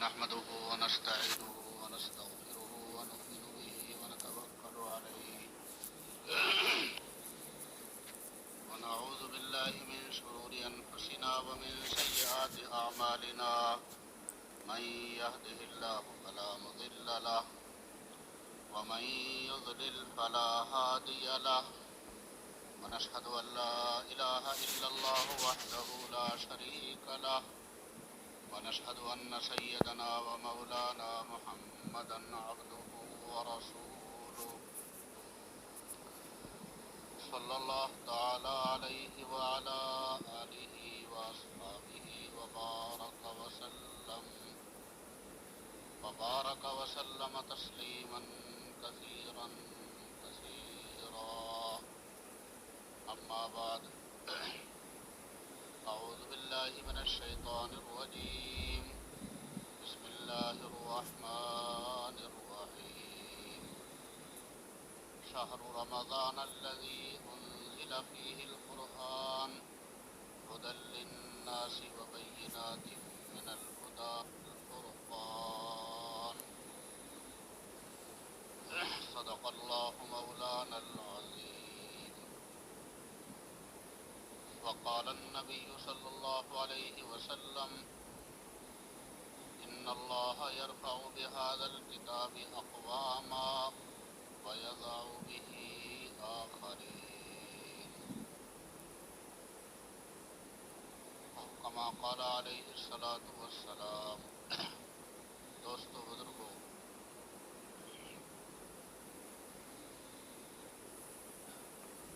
نحمده ونستعينه ونستغفره ونؤمن به ونتوكل عليه ونعوذ بالله من شرور أنفسنا ومن سيئات أعمالنا من يهده الله فلا مضل له ومن يضلل فلا هادي له ونشهد أن لا إله إلا الله وحده لا شريك له ونشهد أن سيدنا ومولانا محمدا عبده ورسوله صلى الله تعالى عليه وعلى آله وأصحابه وبارك وسلم تسليما كثيرا كثيرا. أما بعد أعوذ بالله من الشيطان الرجيم. بسم الله الرحمن الرحيم. شهر رمضان الذي أنزل فيه القرآن هدى للناس وبينات من الهدى والفرقان. صدق الله مولانا العظيم. وقال النبي صلى الله عليه وسلم: إن الله يرفع بهذا الكتاب أقواما ويضع به آخرين. كما قال عليه الصلاة والسلام. دوستو بزرگو،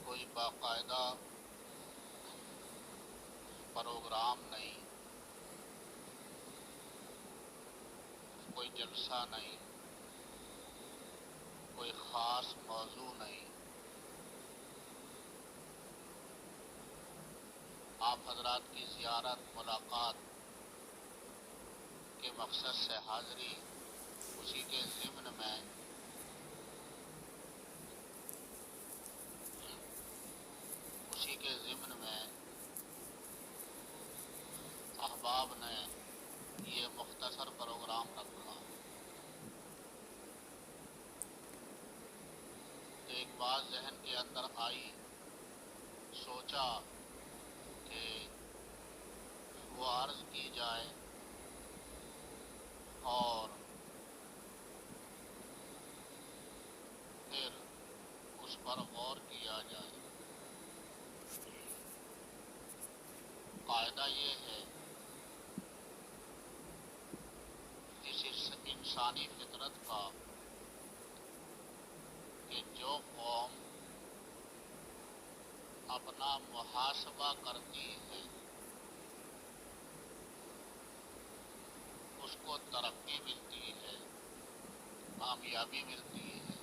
کوئی باقاعدہ پروگرام نہیں، کوئی جلسہ نہیں، کوئی خاص موضوع نہیں. آپ حضرات کی زیارت ملاقات کے مقصد سے حاضری، اسی کے ضمن میں احباب نے یہ مختصر پروگرام رکھا. تو ایک بات ذہن کے اندر آئی، سوچا کہ وہ عرض کی جائے اور پھر اس پر غور کیا جائے. قاعدہ یہ ہے، اس انسانی فطرت کا، کہ جو قوم اپنا محاسبہ کرتی ہے اس کو ترقی ملتی ہے، کامیابی ملتی ہے.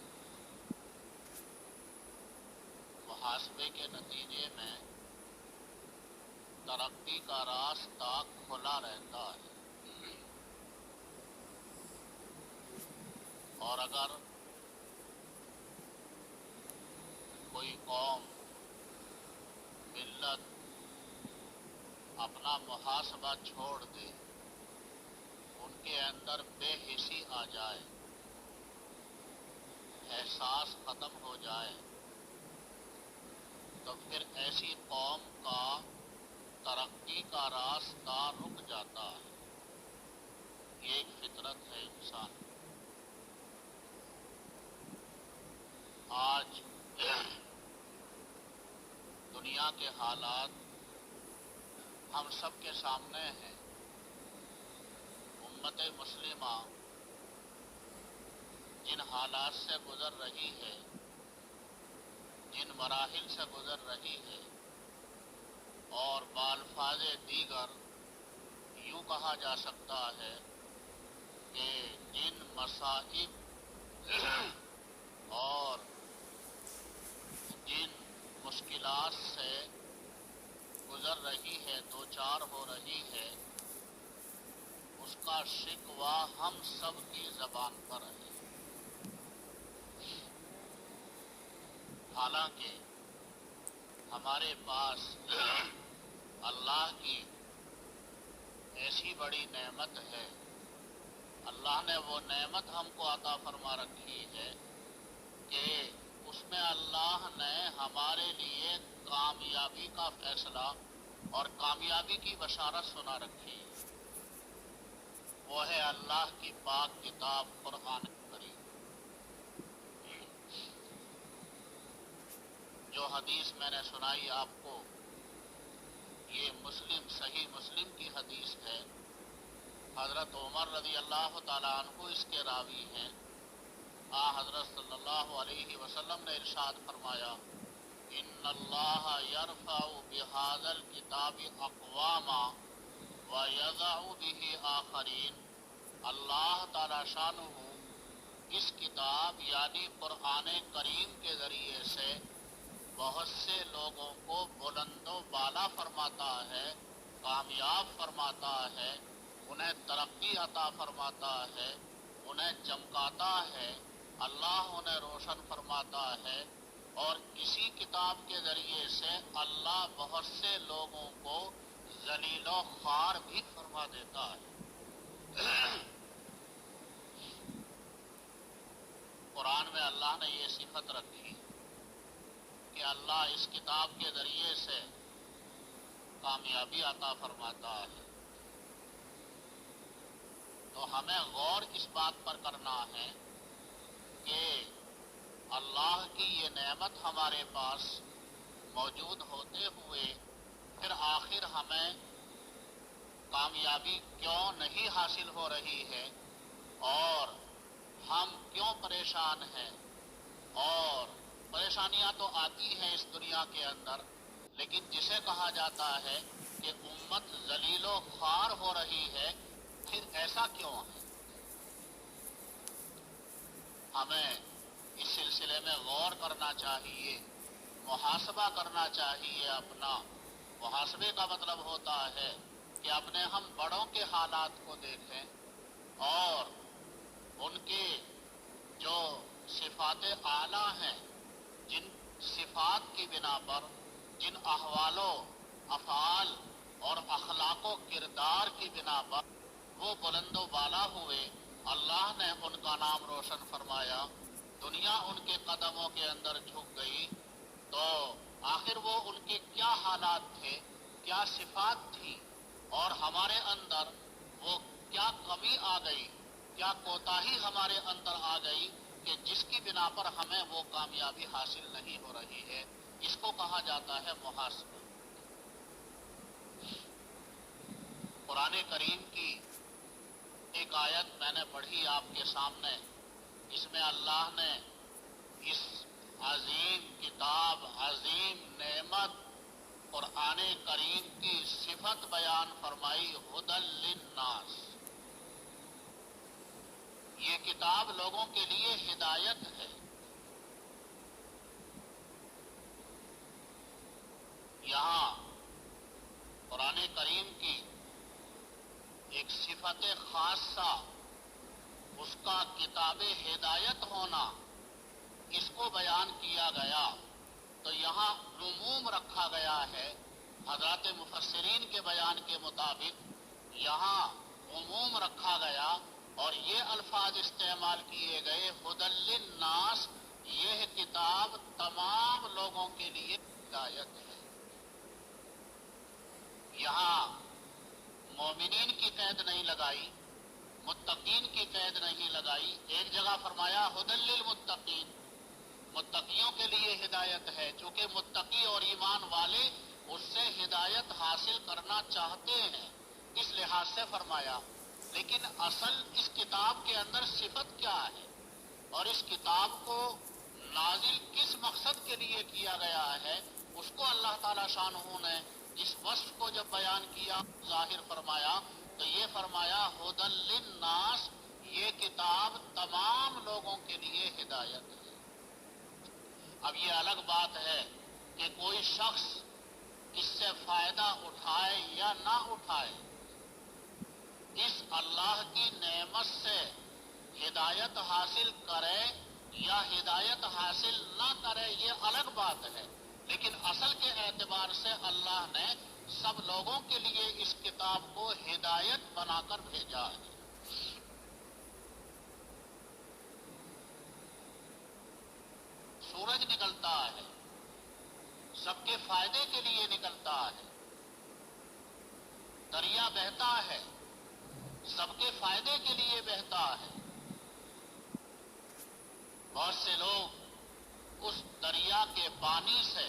محاسبے کے نتیجے میں ترقی کا راستہ کھلا رہتا ہے. اور اگر کوئی قوم، ملت اپنا محاسبہ چھوڑ دے، ان کے اندر بے حسی آ جائے، احساس ختم ہو جائے، تو پھر ایسی قوم کا ترقی کا راستہ رک جاتا ہے. یہ ایک فطرت ہے انسان. آج دنیا کے حالات ہم سب کے سامنے ہیں. امت مسلمہ جن حالات سے گزر رہی ہے، جن مراحل سے گزر رہی ہے، اور بالفاظ دیگر یوں کہا جا سکتا ہے کہ جن مصائب اور جن مشکلات سے گزر رہی ہے، دوچار ہو رہی ہے، اس کا شکوہ ہم سب کی زبان پر ہے. حالانکہ ہمارے پاس اللہ کی ایسی بڑی نعمت ہے اللہ نے وہ نعمت ہم کو عطا فرما رکھی ہے کہ اس میں اللہ نے ہمارے لیے کامیابی کا فیصلہ اور کامیابی کی بشارت سنا رکھی ہے۔ وہ ہے اللہ کی پاک کتاب قرآن کریم۔ جو حدیث میں نے سنائی آپ کو، یہ مسلم، صحیح مسلم کی حدیث ہے۔ حضرت عمر رضی اللہ تعالیٰ عنہ اس کے راوی ہیں۔ حضرت صلی اللہ علیہ وسلم نے ارشاد فرمایا، ان اللہ یرفع بہذا الکتاب اقواما ویضع بہ آخرین۔ اللہ تعالی شانہ اس کتاب یعنی قرآن کریم کے ذریعے سے بہت سے لوگوں کو بلند و بالا فرماتا ہے، کامیاب فرماتا ہے، انہیں ترقی عطا فرماتا ہے، انہیں چمکاتا ہے، اللہ انہیں روشن فرماتا ہے، اور اسی کتاب کے ذریعے سے اللہ بہت سے لوگوں کو ذلیل و خوار بھی فرما دیتا ہے۔ قرآن میں اللہ نے یہ صفت رکھی کہ اللہ اس کتاب کے ذریعے سے کامیابی عطا فرماتا ہے۔ تو ہمیں غور اس بات پر کرنا ہے کہ اللہ کی یہ نعمت ہمارے پاس موجود ہوتے ہوئے پھر آخر ہمیں کامیابی کیوں نہیں حاصل ہو رہی ہے، اور ہم کیوں پریشان ہیں۔ اور پریشانیاں تو آتی ہیں اس دنیا کے اندر، لیکن جسے کہا جاتا ہے کہ امت ذلیل و خوار ہو رہی ہے، پھر ایسا کیوں ہے؟ ہمیں اس سلسلے میں غور کرنا چاہیے، محاسبہ کرنا چاہیے اپنا۔ محاسبے کا مطلب ہوتا ہے کہ اپنے ہم بڑوں کے حالات کو دیکھیں اور ان کے جو صفات اعلیٰ ہیں، جن صفات کی بنا پر، جن احوال و افعال اور اخلاق و کردار کی بنا پر وہ بلند و بالا ہوئے، اللہ نے ان کا نام روشن فرمایا، دنیا ان کے قدموں کے اندر جھک گئی، تو آخر وہ ان کے کیا حالات تھے، کیا صفات تھی، اور ہمارے اندر وہ کیا کمی آ گئی، کیا کوتاہی ہمارے اندر آ گئی کہ جس کی بنا پر ہمیں وہ کامیابی حاصل نہیں ہو رہی ہے۔ اس کو کہا جاتا ہے محاسبہ۔ قرآن کریم کی ایک آیت میں نے پڑھی آپ کے سامنے، اس میں اللہ نے اس عظیم کتاب، عظیم نعمت قرآن کریم کی صفت بیان فرمائی، ہدی للناس۔ یہ کتاب لوگوں کے لیے ہدایت ہے۔ یہاں قرآن کریم کی ایک صفت خاصہ، اس کا کتاب ہدایت ہونا، اس کو بیان کیا گیا، تو یہاں عموم رکھا گیا ہے۔ حضرات مفسرین کے بیان کے مطابق یہاں عموم رکھا گیا اور یہ الفاظ استعمال کیے گئے، ہدی للناس، یہ کتاب تمام لوگوں کے لیے ہدایت ہے۔ یہاں مومنین کی قید نہیں لگائی، متقین کی قید نہیں لگائی۔ ایک جگہ فرمایا ہدی للمتقین، متقیوں کے لیے ہدایت ہے، چونکہ متقی اور ایمان والے اس سے ہدایت حاصل کرنا چاہتے ہیں، اس لحاظ سے فرمایا۔ لیکن اصل اس کتاب کے اندر صفت کیا ہے، اور اس کتاب کو نازل کس مقصد کے لیے کیا گیا ہے، اس کو اللہ تعالی شانہ نے اس وصف کو جب بیان کیا، ظاہر فرمایا، تو یہ فرمایا ہدی للناس، یہ کتاب تمام لوگوں کے لیے ہدایت ہے۔ اب یہ الگ بات ہے کہ کوئی شخص اس سے فائدہ اٹھائے یا نہ اٹھائے، اس اللہ کی نعمت سے ہدایت حاصل کرے یا ہدایت حاصل نہ کرے، یہ الگ بات ہے، لیکن اصل کے اعتبار سے اللہ نے سب لوگوں کے لیے اس کتاب کو ہدایت بنا کر بھیجا ہے۔ دریا بہتا ہے سب کے فائدے کے لیے بہتا ہے. بہت سے لوگ اس دریا کے پانی سے،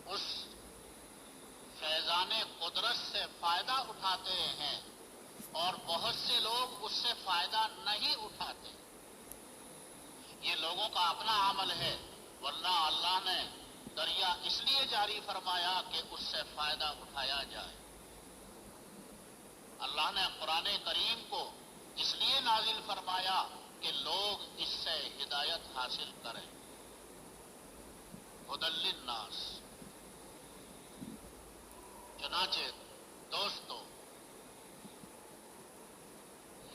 اس فیضان قدرت سے فائدہ اٹھاتے ہیں اور بہت سے لوگ اس سے فائدہ نہیں اٹھاتے. یہ لوگوں کا اپنا عمل ہے، ورنہ اللہ نے دریا اس لیے جاری فرمایا کہ اس سے فائدہ اٹھایا جائے. اللہ نے قرآن کریم کو اس لیے نازل فرمایا کہ لوگ اس سے ہدایت حاصل کریں. ہدی للناس. چنانچہ دوستو،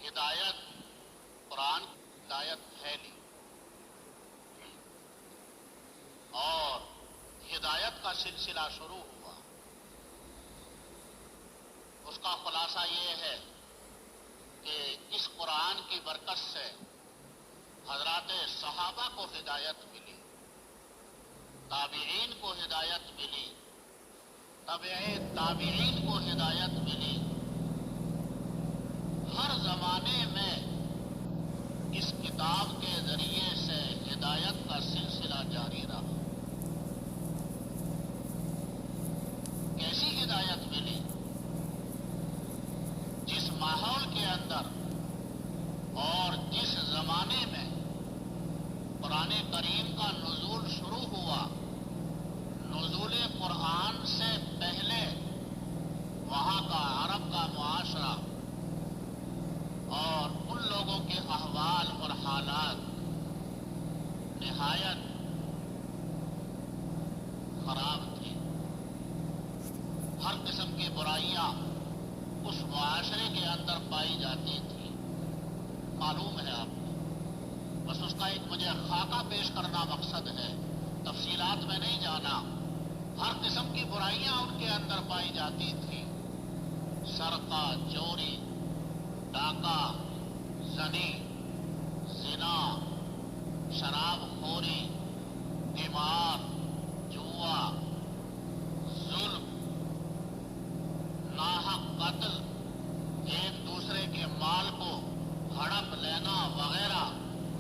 ہدایت، قرآن کی ہدایت پھیلی اور ہدایت کا سلسلہ شروع ہوا. اس کا خلاصہ یہ ہے کہ اس قرآن کی برکت سے حضرات صحابہ کو ہدایت ملی، تابعین کو ہدایت ملی، تبع تابعین کو ہدایت ملی. ہر زمانے میں اس کتاب کے ذریعے سے ہدایت کا سلسلہ جاری رہا. کیسی ہدایت ملی؟ جس ماحول کے اندر اور جس زمانے میں قرآن کریم کا نزول شروع ہوا، نزول قرآن سے پہلے وہاں کا عرب کا معاشرہ اور ان لوگوں کے احوال اور حالات نہایت خراب تھے. ہر قسم کی برائیاں اس معاشرے کے اندر پائی جاتی تھی. معلوم ہے آپ کو، بس اس کا ایک مجھے خاکہ پیش کرنا مقصد ہے، تفصیلات میں نہیں جانا. ہر قسم کی برائیاں ان کے اندر پائی جاتی تھی. سرقہ، چوری، ڈاکہ، زنی، زنا، شراب خوری، قمار، جوا، ظلم، ناحق قتل، ایک دوسرے کے مال کو ہڑپ لینا وغیرہ.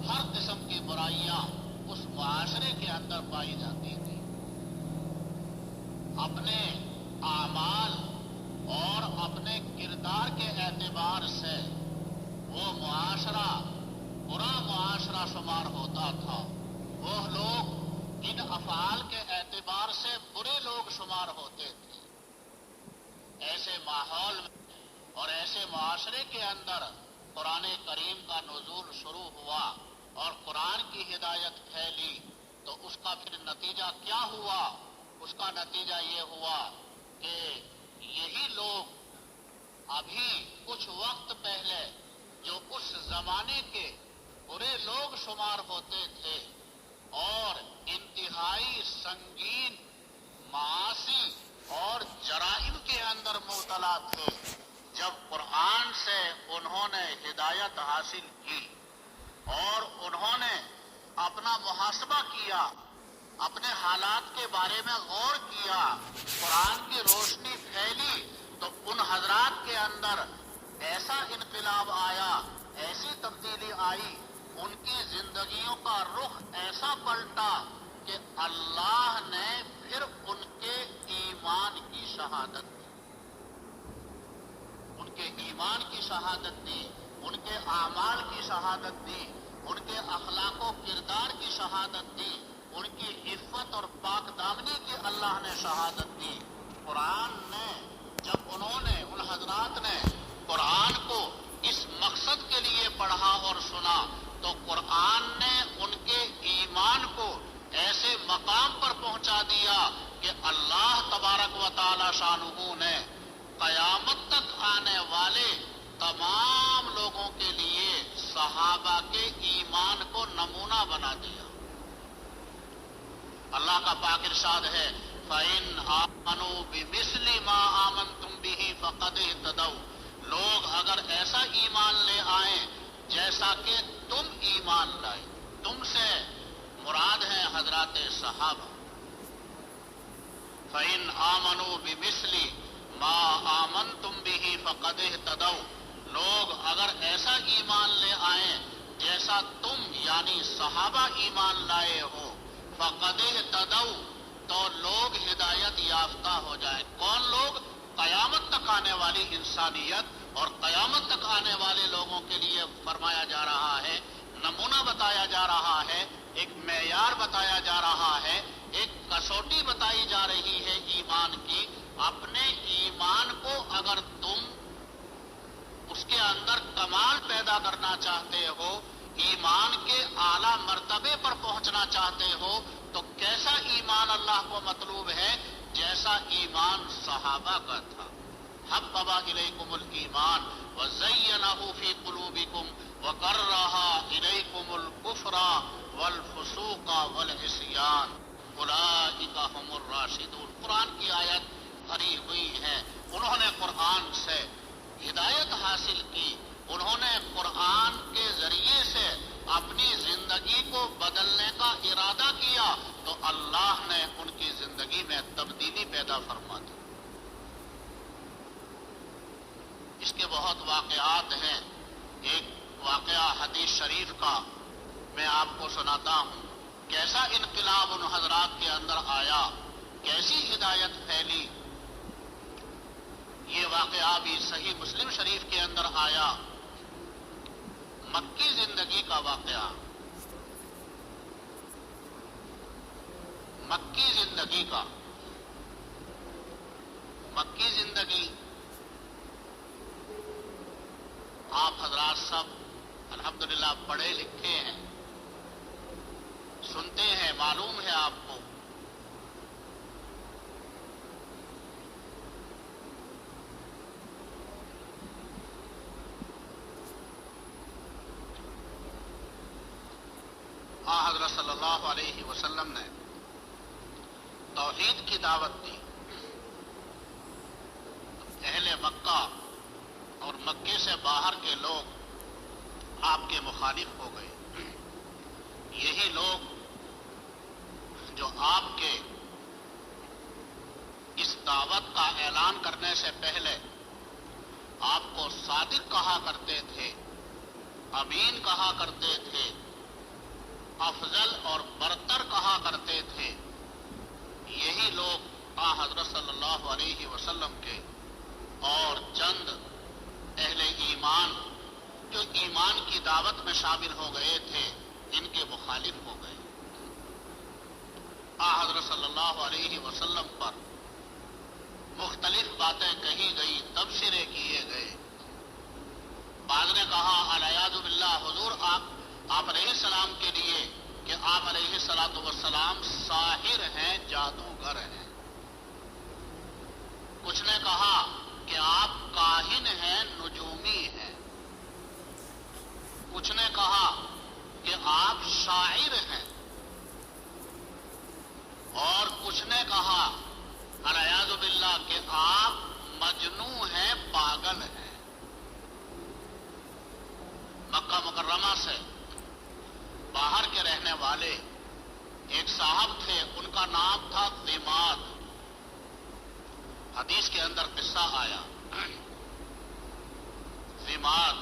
ہر قسم کی برائیاں اس معاشرے کے اندر پائی جاتی تھی. اپنے اعمال اور اپنے کردار کے اعتبار سے وہ معاشرہ برا معاشرہ شمار ہوتا تھا. وہ لوگ ان افعال کے اعتبار سے برے لوگ شمار ہوتے تھے. ایسے ماحول میں اور ایسے معاشرے کے اندر قرآن کریم کا نزول شروع ہوا اور قرآن کی ہدایت پھیلی. تو اس کا پھر نتیجہ کیا ہوا؟ اس کا نتیجہ یہ ہوا کہ یہی لوگ ابھی کچھ وقت پہلے جو اس زمانے کے برے لوگ شمار ہوتے تھے اور انتہائی سنگین معاصی اور جرائم کے اندر مبتلا تھے، جب قرآن سے انہوں نے ہدایت حاصل کی اور انہوں نے اپنا محاسبہ کیا، اپنے حالات کے بارے میں غور کیا، قرآن کی روشنی پھیلی، تو ان حضرات کے اندر ایسا انقلاب آیا، ایسی تبدیلی آئی، ان کی زندگیوں کا رخ ایسا پلٹا کہ اللہ نے پھر ان کے ایمان کی شہادت دی، ان کے ایمان کی شہادت دی، ان کے اعمال کی شہادت دی، ان کے اخلاق و کردار کی شہادت دی، ان کی عفت اور پاک دامنی کی اللہ نے شہادت دی. قرآن نے جب انہوں نے، ان حضرات نے قرآن کو اس مقصد کے لیے پڑھا اور سنا، تو قرآن نے ان کے ایمان کو ایسے مقام پر پہنچا دیا کہ اللہ تبارک و تعالی شانہ نے قیامت تک آنے والے تمام لوگوں کے لیے صحابہ کے ایمان کو نمونہ بنا دیا. اللہ کا پاک ارشاد ہے فَإِنْ آمَنُوا بِمِثْلِ مَا آمَنْتُمْ بِهِ فَقَدْ اهْتَدَوْا. لوگ اگر ایسا ایمان لے آئیں جیسا کہ تم ایمان لائے، تم سے مراد ہیں حضرات صحابہ. فَإِنْ آمَنُوا بِمِثْلِ مَا اگر ایسا ایمان لے آئیں جیسا تم یعنی صحابہ ایمان لائے ہو، فقد اہتدوا، تو لوگ ہدایت یافتہ ہو جائیں۔ کون لوگ؟ قیامت تک آنے والی انسانیت اور قیامت تک آنے والے لوگوں کے لیے فرمایا جا رہا ہے، نمونہ بتایا جا رہا ہے، ایک معیار بتایا جا رہا ہے، ایک کسوٹی بتائی جا رہی ہے ایمان کی۔ اپنے ایمان کو اگر تم اس کے اندر کمال پیدا کرنا چاہتے ہو، ایمان کے اعلیٰ مرتبے پر پہنچنا چاہتے ہو، تو کیسا ایمان اللہ کو مطلوب ہے؟ جیسا ایمان صحابہ کا تھا۔ حبب الیکم الایمان وزینہ فی قلوبکم وکرہ الیکم الکفر والفسوق والعصیان اولئک هم الراشدون۔ قرآن کی آیت بھری ہوئی ہے۔ انہوں نے قرآن سے ہدایت حاصل کی، انہوں نے قرآن کے ذریعے سے اپنی زندگی کو بدلنے کا ارادہ کیا تو اللہ نے ان کی زندگی میں تبدیلی پیدا فرما دی۔ اس کے بہت واقعات ہیں۔ ایک واقعہ حدیث شریف کا میں آپ کو سناتا ہوں، کیسا انقلاب ان حضرات کے اندر آیا، کیسی ہدایت پھیلی۔ یہ واقعہ بھی صحیح مسلم شریف کے اندر آیا، مکی زندگی کا واقعہ۔ مکی زندگی کا، مکی زندگی آپ حضرات سب الحمدللہ پڑھے لکھے ہیں، سنتے ہیں، معلوم ہے آپ کو۔ حضرت صلی اللہ علیہ وسلم نے توحید کی دعوت دی، اہل مکہ اور مکے سے باہر کے لوگ آپ کے مخالف ہو گئے۔ یہی لوگ جو آپ کے اس دعوت کا اعلان کرنے سے پہلے آپ کو صادق کہا کرتے تھے، امین کہا کرتے تھے، افضل اور برتر کہا کرتے تھے، یہی لوگ حضرت صلی اللہ علیہ وسلم کے اور چند اہل ایمان جو ایمان کی دعوت میں شامل ہو گئے تھے، ان کے مخالف ہو گئے۔ حضرت صلی اللہ علیہ وسلم پر مختلف باتیں کہی گئی، تبصرے کیے گئے۔ بعض نے کہا العیاذ باللہ حضور آپ علیہ السلام کے لیے کہ آپ علیہ السلام ساحر ہیں، جادوگر ہیں۔ کچھ نے کہا کہ آپ کاہن ہیں، نجومی ہیں۔ کچھ نے کہا کہ آپ شاعر ہیں، اور کچھ نے کہا العیاذ باللہ کہ آپ مجنون ہیں، پاگل ہیں۔ مکہ مکرمہ سے باہر کے رہنے والے ایک صاحب تھے، ان کا نام تھا ضماد۔ حدیث کے اندر قصہ آیا، ضماد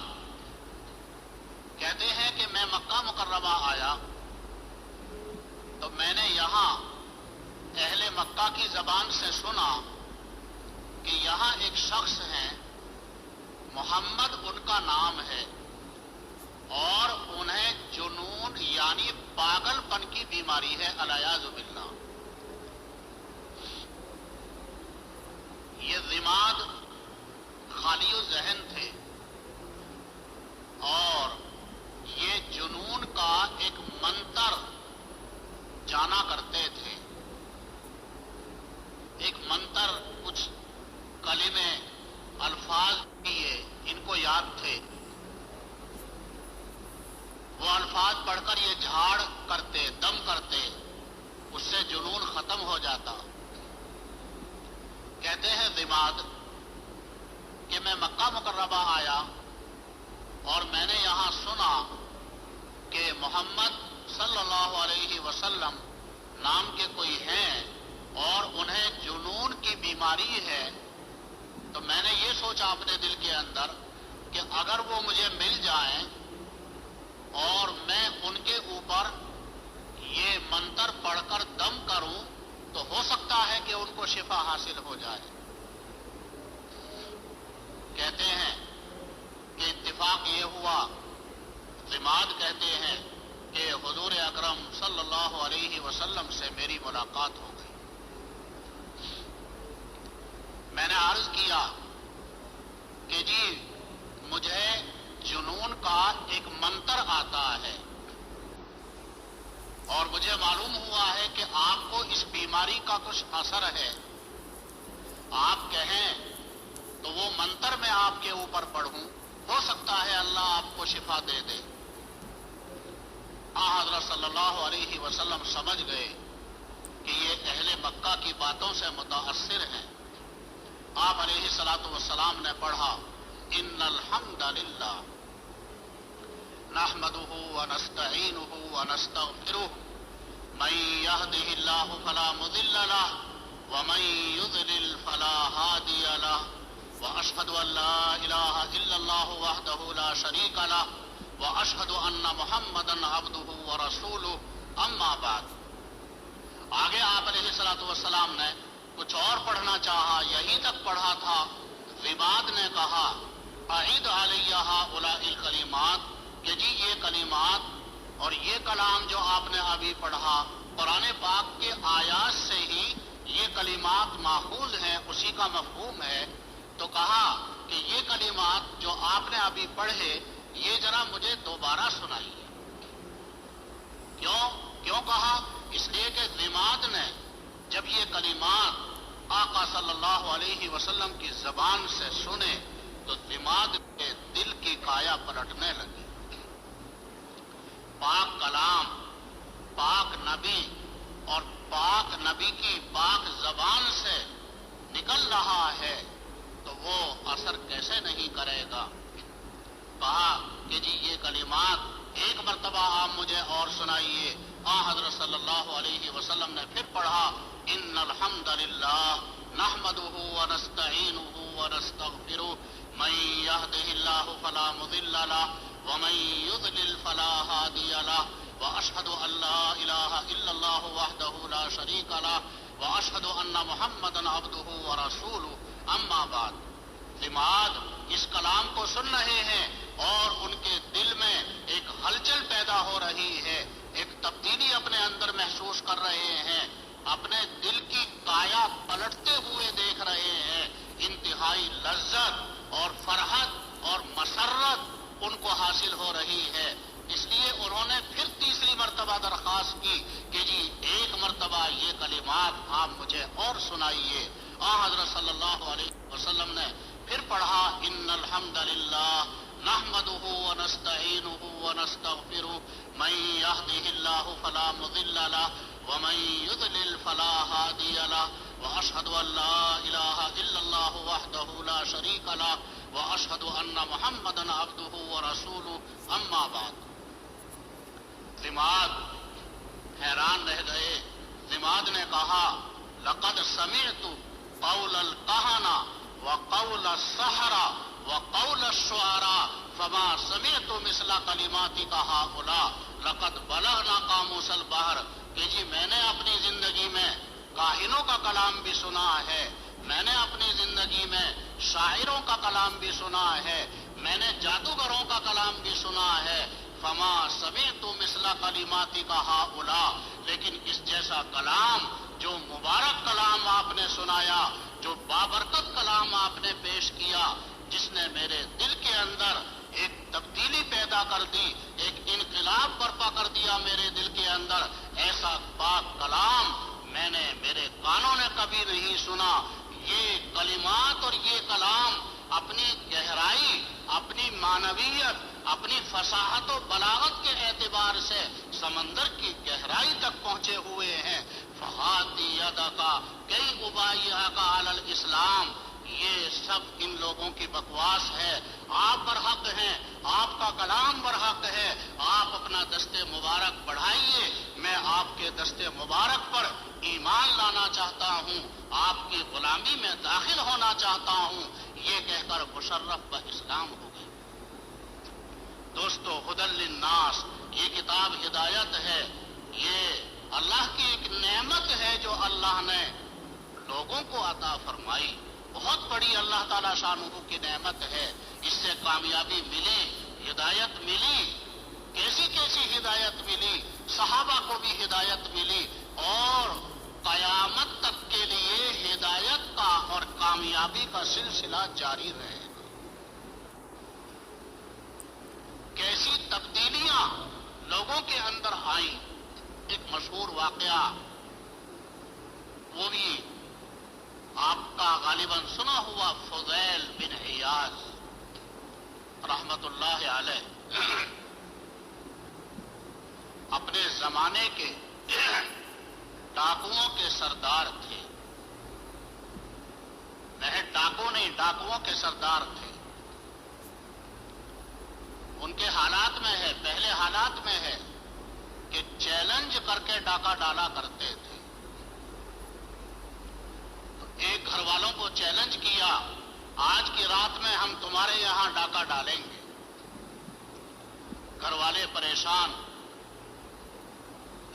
کہتے ہیں کہ میں مکہ مکرمہ آیا تو میں نے یہاں اہل مکہ کی زبان سے سنا کہ یہاں ایک شخص ہیں، محمد ان کا نام ہے، اور انہیں جنون یعنی پاگل پن کی بیماری ہے، العیاذ باللہ۔ یہ ضماد خالی الذہن تھے اور یہ جنون کا ایک منتر جانا کرتے تھے۔ ایک منتر، کچھ کلمے، الفاظ کیے، ان کو یاد تھے۔ وہ الفاظ پڑھ کر یہ جھاڑ کرتے، دم کرتے، اس سے جنون ختم ہو جاتا۔ کہتے ہیں ضماد کہ میں مکہ مکرمہ آیا اور میں نے یہاں سنا کہ محمد صلی اللہ علیہ وسلم نام کے کوئی ہیں اور انہیں جنون کی بیماری ہے، تو میں نے یہ سوچا اپنے دل کے اندر کہ اگر وہ مجھے مل جائیں اور میں ان کے اوپر یہ منتر پڑھ کر دم کروں تو ہو سکتا ہے کہ ان کو شفا حاصل ہو جائے۔ کہتے ہیں کہ اتفاق یہ ہوا، ضماد کہتے ہیں کہ حضور اکرم صلی اللہ علیہ وسلم سے میری ملاقات ہو گئی۔ میں نے عرض کیا کہ جی مجھے جنون کا ایک منتر آتا ہے اور مجھے معلوم ہوا ہے کہ آپ کو اس بیماری کا کچھ اثر ہے، آپ کہیں تو وہ منتر میں آپ کے اوپر پڑھوں، ہو سکتا ہے اللہ آپ کو شفا دے دے۔ حضرت صلی اللہ علیہ وسلم سمجھ گئے کہ یہ اہل مکہ کی باتوں سے متاثر ہیں۔ آپ علیہ الصلوۃ والسلام نے پڑھا، ان الحمد للہ نحمده ونستعینه ونستغفره من يهده الله فلا مضل له ومن يضلل فلا هادي له واشهد ان لا اله الا الله وحده لا شريك له واشهد ان محمدا عبده ورسوله اما بعد۔ آگے آپ علیہ الصلوۃ والسلام نے کچھ اور پڑھنا چاہا، یہیں تک پڑھا تھا، ضماد نے کہا اعید علیہ هؤلاء الکلمات، کہ جی یہ کلمات اور یہ کلام جو آپ نے ابھی پڑھا قرآن پاک کے آیات سے ہی یہ کلمات ماخوذ ہیں، اسی کا مفہوم ہے۔ تو کہا کہ یہ کلمات جو آپ نے ابھی پڑھے یہ ذرا مجھے دوبارہ سنائیے۔ کیوں کہا؟ اس لیے کہ ضماد نے جب یہ کلمات آقا صلی اللہ علیہ وسلم کی زبان سے سنے تو ضماد کے دل کی کایا پلٹنے لگی۔ پاک کلام، پاک نبی اور پاک نبی کی پاک زبان سے نکل رہا ہے تو وہ اثر کیسے نہیں کرے گا؟ کہا کہ جی یہ کلمات ایک مرتبہ آپ مجھے اور سنائیے۔ حضرت صلی اللہ علیہ وسلم نے پھر پڑھا، ان الحمد للہ نحمده ونستعینه ونستغفره من يهده الله فلا مضل له ومن يضلل فلا هادي له واشهد ان لا اله الا الله وحده لا شريك له واشهد ان محمدا عبده ورسوله اما بعد۔ ضماد اس کلام کو سن رہے ہیں اور ان کے دل میں ایک ہلچل پیدا ہو رہی ہے، ایک تبدیلی اپنے اندر محسوس کر رہے ہیں، اپنے دل کی کایا پلٹتے ہوئے دیکھ رہے ہیں، انتہائی لذت اور فرحت اور مسرت ان کو حاصل ہو رہی ہے۔ اس لیے انہوں نے پھر تیسری مرتبہ درخواست کی کہ جی ایک مرتبہ یہ کلمات آپ مجھے اور سنائیے۔ حضرت صلی اللہ علیہ وسلم نے پھر پڑھا، ان الحمد للہ نحمده ونستعینه ونستغفره من يهده الله فلا مضل له ومن يضلل فلا هادي له واشهد ان لا اله الا الله وحده لا شريك له واشهد ان محمدا عبده ورسوله اما بعد۔ ضماد حیران رہ گئے۔ ضماد نے کہا، لقد سمعت قول الكهنة وقول السحرة وقول الشعراء فما سمعت مثل کلماتک هؤلاء لقد بلغنا قاموس البحر، کہ جی میں نے اپنی زندگی میں کاہنوں کا کلام بھی سنا ہے، میں نے اپنی زندگی میں شاعروں کا کلام بھی سنا ہے، میں نے جادوگروں کا کلام بھی سنا ہے، فما سمعت مثل کلماتک هؤلاء، لیکن اس جیسا کلام، جو مبارک کلام آپ نے سنایا، جو بابرکت کلام آپ نے پیش کیا، جس نے میرے دل کے اندر ایک تبدیلی پیدا کر دی، ایک انقلاب برپا کر دیا میرے دل کے اندر، ایسا پاک کلام میں نے، میرے کانوں نے کبھی نہیں سنا۔ یہ کلمات اور یہ کلام اپنی گہرائی، اپنی معنویت، اپنی فصاحت و بلاغت کے اعتبار سے سمندر کی گہرائی تک پہنچے ہوئے ہیں۔ فہاتی یدکا کئی ابایہک علی الاسلام، یہ سب ان لوگوں کی بکواس ہے۔ آپ برحق ہیں، آپ کا کلام برحق ہے، آپ اپنا دست مبارک بڑھائیے، میں آپ کے دست مبارک پر ایمان لانا چاہتا ہوں، آپ کی غلامی میں داخل ہونا چاہتا ہوں، یہ کہہ کر مشرف اسلام ہو گئے۔ دوستو ہدی للناس، یہ کتاب ہدایت ہے، یہ اللہ کی ایک نعمت ہے جو اللہ نے لوگوں کو عطا فرمائی، بہت بڑی اللہ تعالیٰ شانہ کی نعمت ہے۔ اس سے کامیابی ملی، ہدایت ملی، کیسی کیسی ہدایت ملی، صحابہ کو بھی ہدایت ملی، اور قیامت تک کے لیے ہدایت کا اور کامیابی کا سلسلہ جاری رہے گا۔ کیسی تبدیلیاں لوگوں کے اندر آئیں، ایک مشہور واقعہ وہ بھی آپ کا غالباً سنا ہوا، فضیل بن عیاض رحمت اللہ علیہ اپنے زمانے کے ڈاکوؤں کے سردار تھے، ڈاکو نہیں، ڈاکوؤں کے سردار تھے۔ ان کے حالات میں ہے، پہلے حالات میں ہے کہ چیلنج کر کے ڈاکہ ڈالا کرتے تھے۔ تو ایک گھر والوں کو چیلنج کیا، آج کی رات میں ہم تمہارے یہاں ڈاکہ ڈالیں گے۔ گھر والے پریشان،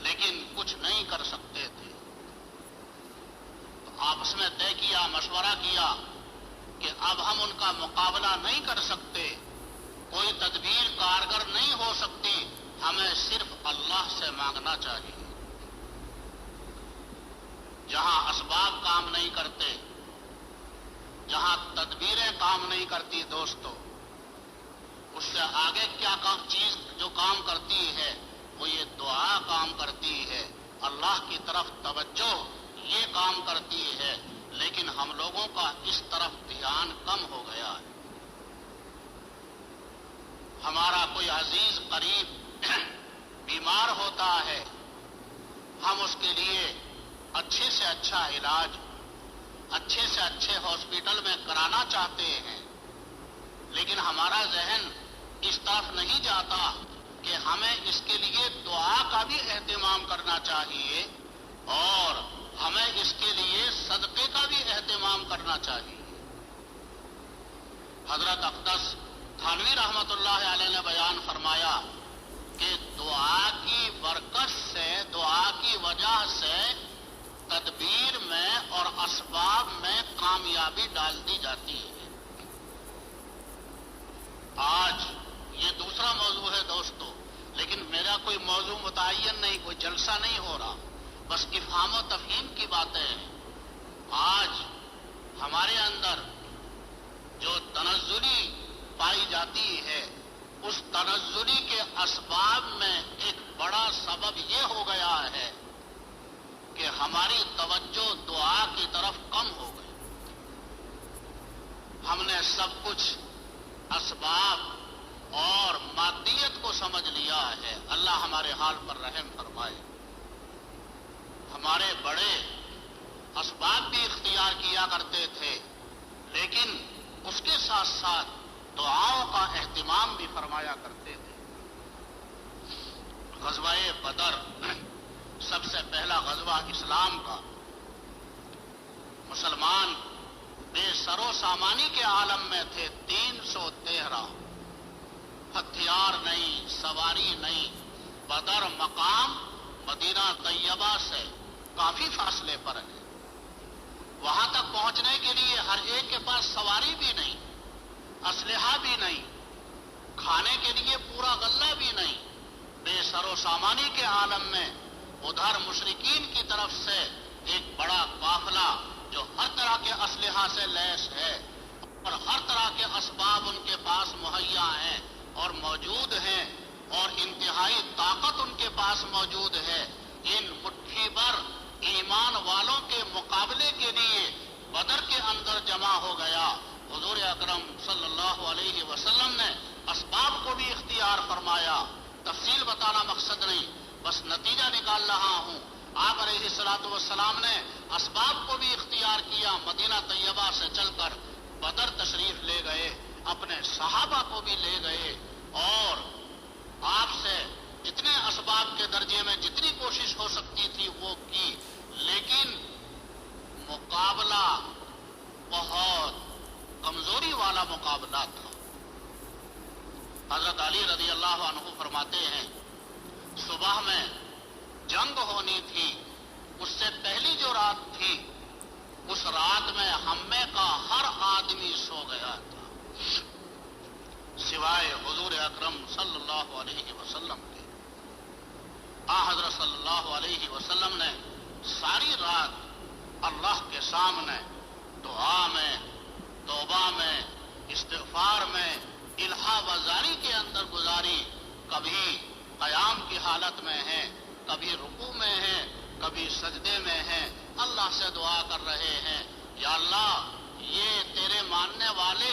لیکن کچھ نہیں کر سکتے تھے۔ تو آپس میں طے کیا، مشورہ کیا کہ اب ہم ان کا مقابلہ نہیں کر سکتے، کوئی تدبیر کارگر نہیں ہو سکتی، ہمیں صرف اللہ سے مانگنا چاہیے۔ جہاں اسباب کام نہیں کرتے، جہاں تدبیریں کام نہیں کرتی دوستو، اس سے آگے کیا چیز جو کام کرتی ہے، وہ یہ دعا کام کرتی ہے، اللہ کی طرف توجہ یہ کام کرتی ہے۔ لیکن ہم لوگوں کا اس طرف دھیان کم ہو گیا ہے۔ ہمارا کوئی عزیز قریب بیمار ہوتا ہے، ہم اس کے لیے اچھے سے اچھا علاج اچھے سے اچھے ہاسپٹل میں کرانا چاہتے ہیں، لیکن ہمارا ذہن اس طرف نہیں جاتا کہ ہمیں اس کے لیے دعا کا بھی اہتمام کرنا چاہیے، اور ہمیں اس کے لیے صدقے کا بھی اہتمام کرنا چاہیے۔ حضرت اقدس تھانوی رحمت اللہ علیہ نے بیان فرمایا کہ دعا کی برکت سے، دعا کی وجہ سے تدبیر میں اور اسباب میں کامیابی ڈال دی جاتی ہے۔ آج یہ دوسرا موضوع ہے دوستو، لیکن میرا کوئی موضوع متعین نہیں، کوئی جلسہ نہیں ہو رہا، بس افہام و تفہیم کی باتیں ہیں۔ آج ہمارے اندر جو تنزلی پائی جاتی ہے، اس تنزلی کے اسباب میں ایک بڑا سبب یہ ہو گیا ہے کہ ہماری توجہ دعا کی طرف کم ہو گئی۔ ہم نے سب کچھ اسباب اور مادیت کو سمجھ لیا ہے۔ اللہ ہمارے حال پر رحم فرمائے۔ ہمارے بڑے اسباب بھی اختیار کیا کرتے تھے، لیکن اس کے ساتھ ساتھ دعاؤں کا اہتمام بھی فرمایا کرتے تھے۔ غزوہ بدر سب سے پہلا غزوہ اسلام کا، مسلمان بے سر و سامانی کے عالم میں تھے، 313، ہتھیار نہیں، سواری نہیں۔ بدر مقام مدینہ طیبہ سے کافی فاصلے پر ہے، وہاں تک پہنچنے کے لیے ہر ایک کے پاس سواری بھی نہیں، اسلحہ بھی نہیں، کھانے کے لیے پورا غلہ بھی نہیں۔ بے سر و سامانی کے عالم میں ادھر مشرکین کی طرف سے ایک بڑا قافلہ جو ہر طرح کے اسلحہ سے لیس ہے اور ہر طرح کے اسباب ان کے پاس مہیا ہیں اور موجود ہیں، اور انتہائی طاقت ان کے پاس موجود ہے، ان مٹھی بھر ایمان والوں کے مقابلے کے لیے بدر کے اندر جمع ہو گیا۔ حضور اکرم صلی اللہ علیہ وسلم نے اسباب کو بھی اختیار فرمایا۔ تفصیل بتانا مقصد نہیں، بس نتیجہ نکال رہا ہوں۔ آپ علیہ الصلوۃ والسلام نے اسباب کو بھی اختیار کیا، مدینہ طیبہ سے چل کر بدر تشریف لے گئے، اپنے صحابہ کو بھی لے گئے، اور آپ سے جتنے اسباب کے درجے میں جتنی کوشش ہو سکتی تھی وہ کی، لیکن مقابلہ بہت کمزوری والا مقابلہ تھا۔ حضرت علی رضی اللہ عنہ فرماتے ہیں صبح میں جنگ ہونی تھی، اس سے پہلی جو رات تھی اس رات میں ہم میں کا ہر آدمی سو گیا تھا سوائے حضور اکرم صلی اللہ علیہ وسلم کے۔ حضرت صلی اللہ علیہ وسلم نے ساری رات اللہ کے سامنے دعا میں، توبہ میں، استغفار میں، الہا وزاری کے اندر گزاری۔ کبھی قیام کی حالت میں ہیں، کبھی رکوع میں ہیں، کبھی سجدے میں ہیں، اللہ سے دعا کر رہے ہیں یا اللہ یہ تیرے ماننے والے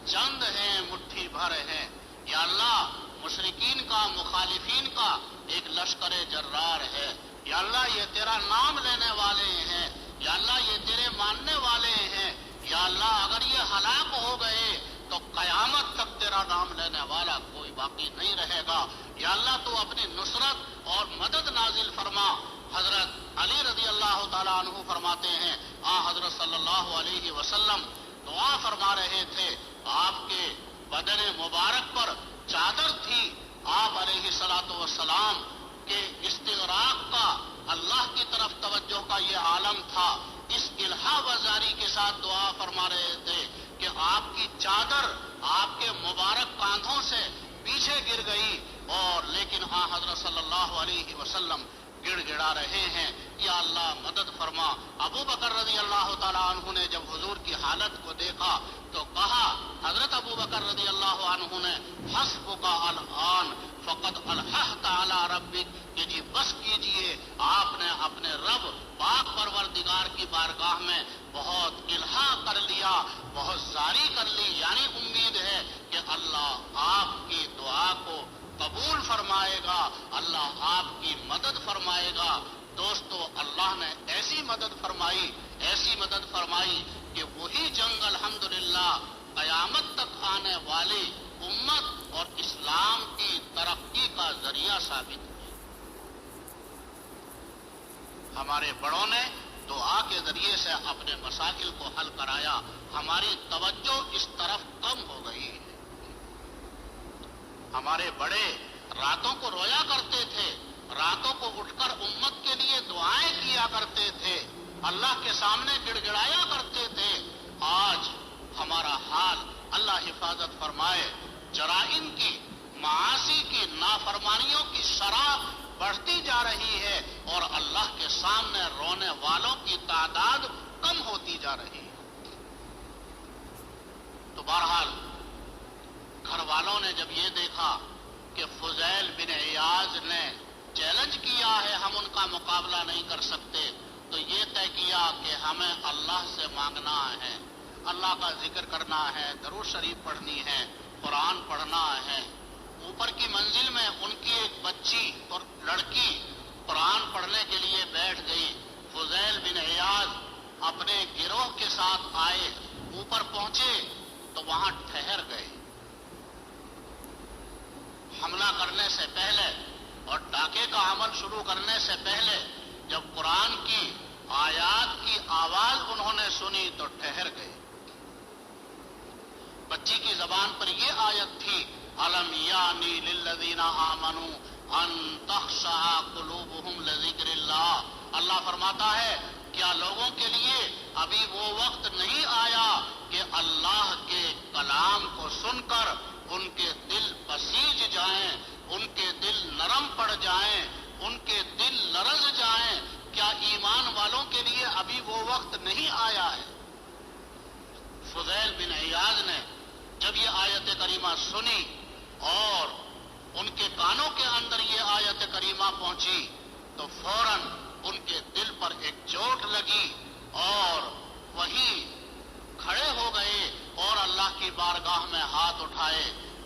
چند ہیں، مٹھی بھر ہیں، یا اللہ مشرکین کا، مخالفین کا ایک لشکر جرار ہے، یا اللہ یہ تیرا نام لینے والے ہیں، یا اللہ یہ تیرے ماننے والے ہیں، یا اللہ اگر یہ ہلاک ہو گئے تو قیامت تک تیرا نام لینے والا کوئی باقی نہیں رہے گا، یا اللہ تو اپنی نصرت اور مدد نازل فرما۔ حضرت علی رضی اللہ تعالیٰ عنہ فرماتے ہیں حضرت صلی اللہ علیہ وسلم دعا فرما رہے تھے، آپ کے بدن مبارک پر چادر تھی، آپ علیہ الصلوۃ والسلام کے استغراق کا، اللہ کی طرف توجہ کا یہ عالم تھا، اس الہا وزاری کے ساتھ دعا فرما رہے تھے کہ آپ کی چادر آپ کے مبارک کاندھوں سے پیچھے گر گئی، اور لیکن حضرت صلی اللہ علیہ وسلم گڑ گڑا رہے ہیں یا اللہ مدد فرما۔ ابو بکر رضی اللہ تعالیٰ عنہ نے جب حضور کی حالت کو دیکھا تو کہا، حضرت ابو بکر رضی اللہ عنہ نے حسبک الآن فقد الححت علی ربک، کہ جی بس کیجئے، آپ نے اپنے رب پاک پروردگار کی بارگاہ میں بہت الہا کر لیا، بہت زاری کر لی، یعنی امید ہے کہ اللہ آپ کی دعا کو قبول فرمائے گا، اللہ آپ کی مدد فرمائے گا۔ دوستو اللہ نے ایسی مدد فرمائی، ایسی مدد فرمائی کہ وہی جنگ الحمدللہ قیامت تک آنے والی امت اور اسلام کی ترقی کا ذریعہ ثابت ہوئی۔ ہمارے بڑوں نے دعا کے ذریعے سے اپنے مسائل کو حل کرایا، ہماری توجہ اس طرف کم ہو گئی ہے۔ ہمارے بڑے راتوں کو رویا کرتے تھے، راتوں کو اٹھ کر امت کے لیے دعائیں کیا کرتے تھے، اللہ کے سامنے گڑ گڑایا کرتے تھے۔ آج ہمارا حال اللہ حفاظت فرمائے، جرائم کی، معاصی کی، نافرمانیوں کی شرح بڑھتی جا رہی ہے اور اللہ کے سامنے رونے والوں کی تعداد کم ہوتی جا رہی ہے۔ تو بہرحال گھر والوں نے جب یہ دیکھا کہ فضیل بن عیاض نے چیلنج کیا ہے، ہم ان کا مقابلہ نہیں کر سکتے، تو یہ طے کیا کہ ہمیں اللہ سے مانگنا ہے، اللہ کا ذکر کرنا ہے، درود شریف پڑھنی ہے، قرآن پڑھنا ہے۔ اوپر کی منزل میں ان کی ایک بچی اور لڑکی قرآن پڑھنے کے لیے بیٹھ گئی۔ فضیل بن عیاض اپنے گروہ کے ساتھ آئے، اوپر پہنچے تو وہاں ٹھہر گئے۔ حملہ کرنے سے پہلے اور ڈاکے کا عمل شروع کرنے سے پہلے جب قرآن کی آیات کی آواز انہوں نے سنی تو ٹھہر گئے۔ بچی کی زبان پر یہ آیت تھی، الم یانی للذین آمنوا ان تخشع قلوبہم لذکر اللہ۔ اللہ فرماتا ہے کیا لوگوں کے لیے ابھی وہ وقت نہیں آیا کہ اللہ کے کلام کو سن کر ان کے دل پسیج جائیں، ان کے دل نرم پڑ جائیں، ان کے دل لرز جائیں؟ کیا ایمان والوں کے لیے ابھی وہ وقت نہیں آیا ہے؟ فضیل بن عیاض نے جب یہ آیت کریمہ سنی اور ان کے کانوں کے اندر یہ آیت کریمہ پہنچی تو فوراً ان کے دل پر ایک چوٹ لگی اور وہی کھڑے ہو گئے اور اللہ کی بارگاہ میں ہاتھ اٹھائے،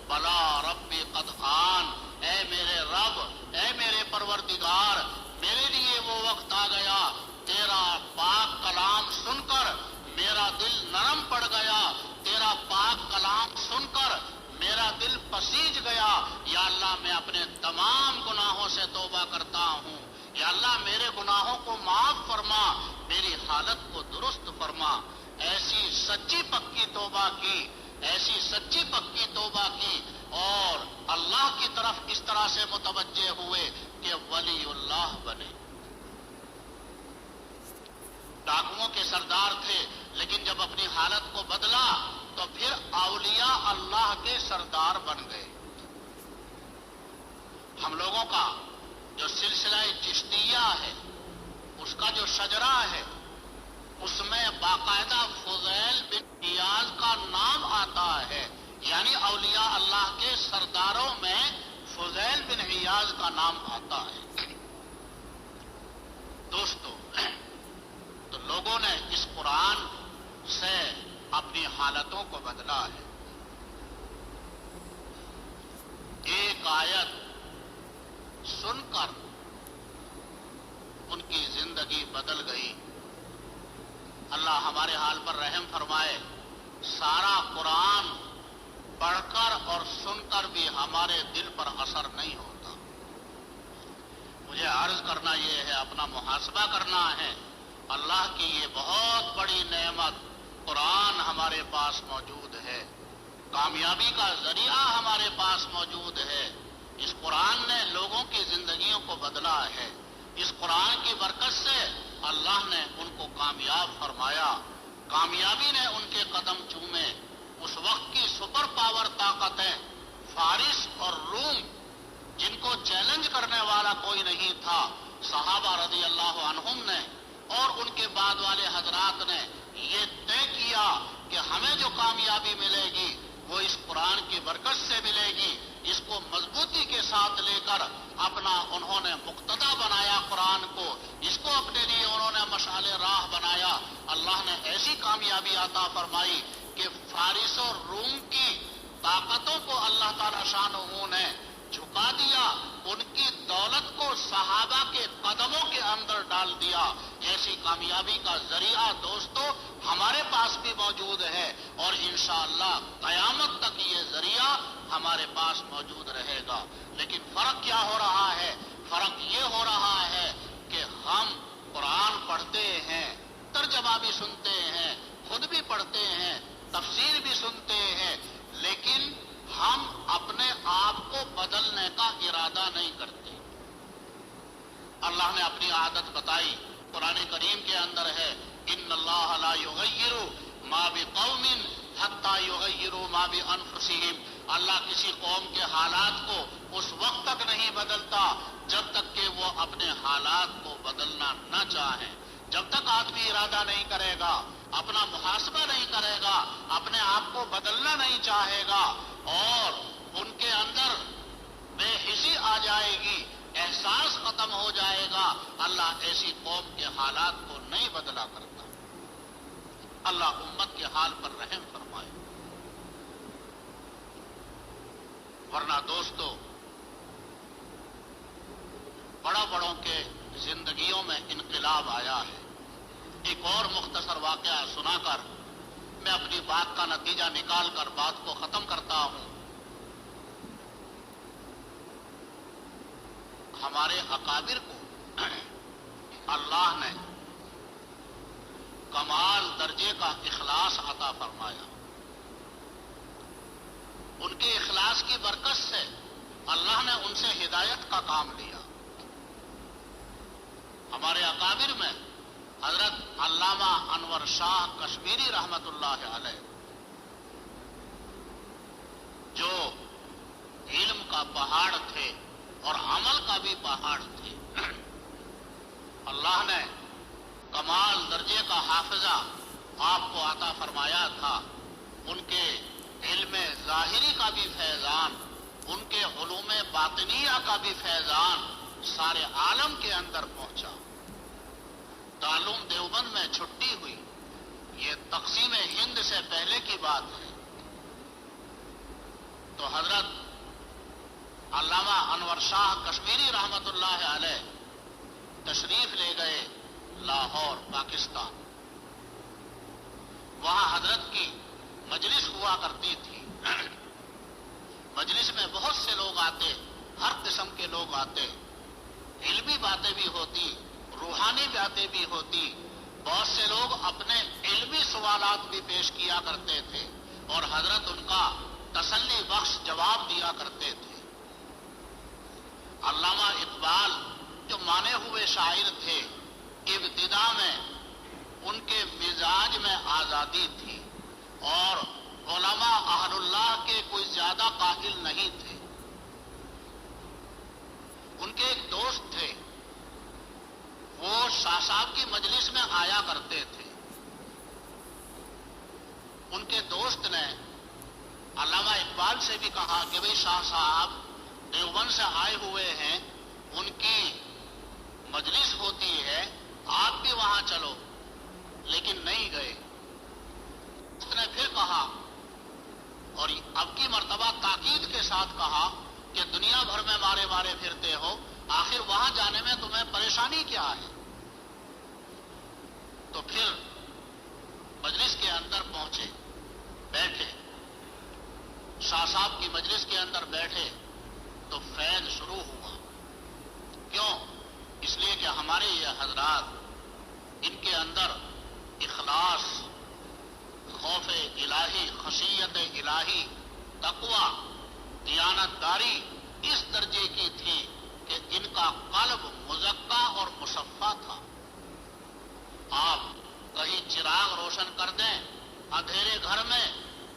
بلا ربی قد آن، اے میرے رب، اے میرے پروردگار، میرے لیے وہ وقت آ گیا، تیرا پاک کلام سن کر میرا دل نرم پڑ گیا، تیرا پاک کلام سن کر میرا دل پسیج گیا۔ یا اللہ میں اپنے تمام گناہوں سے توبہ کرتا ہوں، یا اللہ میرے گناہوں کو معاف فرما، میری حالت کو درست فرما۔ ایسی سچی پکی توبہ کی ایسی سچی پکی توبہ کی اور اللہ کی طرف اس طرح سے متوجہ ہوئے کہ ولی اللہ بنے. ڈاکوؤں کے سردار تھے لیکن جب اپنی حالت کو بدلا تو پھر اولیاء اللہ کے سردار بن گئے. ہم لوگوں کا جو سلسلہ چشتیہ ہے اس کا جو شجرہ ہے اس میں باقاعدہ فضیل بن ایاز کا نام آتا ہے، یعنی اولیاء اللہ کے سرداروں میں فضیل بن ایاز کا نام آتا ہے. دوستو، تو لوگوں نے اس قرآن سے اپنی حالتوں کو بدلا ہے. ایک آیت سن کر ان کی زندگی بدل گئی. اللہ ہمارے حال پر رحم فرمائے. سارا قرآن پڑھ کر اور سن کر بھی ہمارے دل پر اثر نہیں ہوتا. مجھے عرض کرنا یہ ہے، اپنا محاسبہ کرنا ہے. اللہ کی یہ بہت بڑی نعمت قرآن ہمارے پاس موجود ہے، کامیابی کا ذریعہ ہمارے پاس موجود ہے. اس قرآن نے لوگوں کی زندگیوں کو بدلا ہے. اس قرآن کی برکت سے اللہ نے ان کو کامیاب فرمایا. کامیابی نے ان کے قدم چومے. اس وقت کی سپر پاور طاقتیں فارس اور روم، جن کو چیلنج کرنے والا کوئی نہیں تھا، صحابہ رضی اللہ عنہم نے اور ان کے بعد والے حضرات نے یہ طے کیا کہ ہمیں جو کامیابی ملے گی وہ اس قرآن کی برکت سے ملے گی. اس کو مضبوطی کے ساتھ لے کر اپنا انہوں نے مقتدا بنایا قرآن کو. اس کو اپنے لیے انہوں نے مشعل راہ بنایا. اللہ نے ایسی کامیابی عطا فرمائی کہ فارس اور روم کی طاقتوں کو اللہ تعالی شانہ نے جھکا دیا، ان کی دولت کو صحابہ کے قدموں کے اندر ڈال دیا. ایسی کامیابی کا ذریعہ دوستو ہمارے پاس بھی موجود ہے اور انشاءاللہ قیامت تک یہ ذریعہ ہمارے پاس موجود رہے گا. لیکن فرق کیا ہو رہا ہے؟ فرق یہ ہو رہا ہے کہ ہم قرآن پڑھتے ہیں، ترجمہ بھی سنتے ہیں، خود بھی پڑھتے ہیں، تفسیر بھی سنتے ہیں، لیکن ہم اپنے آپ کو بدلنے کا ارادہ نہیں کرتے. اللہ نے اپنی عادت بتائی، قرآن کریم کے اندر ہے، ان اللہ لا یغیر ما بقوم حتی یغیروا ما بانفسہم. اللہ کسی قوم کے حالات کو اس وقت تک نہیں بدلتا جب تک کہ وہ اپنے حالات کو بدلنا نہ چاہیں. جب تک آدمی ارادہ نہیں کرے گا، اپنا محاسبہ نہیں کرے گا، اپنے آپ کو بدلنا نہیں چاہے گا اور ان کے اندر بے حسی آ جائے گی، احساس ختم ہو جائے گا، اللہ ایسی قوم کے حالات کو نہیں بدلا کرتا. اللہ امت کے حال پر رحم فرمائے. ورنہ دوستو بڑوں کے زندگیوں میں انقلاب آیا ہے. ایک اور مختصر واقعہ سنا کر میں اپنی بات کا نتیجہ نکال کر بات کو ختم کرتا ہوں. ہمارے اکابر کو اللہ نے کمال درجے کا اخلاص عطا فرمایا. ان کے اخلاص کی برکت سے اللہ نے ان سے ہدایت کا کام لیا. ہمارے اکابر میں حضرت علامہ انور شاہ کشمیری رحمت اللہ علیہ، جو علم کا پہاڑ تھے اور عمل کا بھی پہاڑ تھے. اللہ نے کمال درجے کا حافظہ آپ کو عطا فرمایا تھا. ان کے علم ظاہری کا بھی فیضان، ان کے علوم باطنیہ کا بھی فیضان سارے عالم کے اندر پہنچا. دارالعلوم دیوبند میں چھٹی ہوئی، یہ تقسیم ہند سے پہلے کی بات ہے. تو حضرت علامہ انور شاہ کشمیری رحمت اللہ علیہ تشریف لے گئے لاہور پاکستان. وہاں حضرت کی مجلس ہوا کرتی تھی. مجلس میں بہت سے لوگ آتے، ہر قسم کے لوگ آتے، علمی باتیں بھی ہوتی، روحانی باتیں بھی ہوتی. بہت سے لوگ اپنے علمی سوالات بھی پیش کیا کرتے تھے اور حضرت ان کا تسلی بخش جواب دیا کرتے تھے۔ علامہ اقبال جو مانے ہوئے شاعر تھے، ابتدا میں ان کے مزاج میں آزادی تھی اور علماء اہل اللہ کے کوئی زیادہ قائل نہیں تھے۔ ان کے ایک دوست تھے، وہ شاہ صاحب کی مجلس میں آیا کرتے تھے۔ ان کے دوست نے علامہ اقبال سے بھی کہا کہ بھئی شاہ صاحب دیوبند سے آئے ہوئے ہیں، ان کی مجلس ہوتی ہے، آپ بھی وہاں چلو، لیکن نہیں گئے۔ اس نے پھر کہا اور اب کی مرتبہ تاکید کے ساتھ کہا کہ دنیا بھر میں مارے مارے پھرتے ہو، آخر وہاں جانے میں تمہیں پریشانی کیا ہے؟ تو پھر مجلس کے اندر پہنچے، بیٹھے، شاہ صاحب کی مجلس کے اندر بیٹھے تو فیض شروع ہوا۔ کیوں؟ اس لیے کہ ہمارے یہ حضرات، ان کے اندر اخلاص، خوف الہی، خشیت الہی، تقوی، دیانت داری اس درجے کی تھی کہ ان کا قلب مزکا اور مصفا تھا۔ آپ کہیں چراغ روشن کر دیں، اندھیرے گھر میں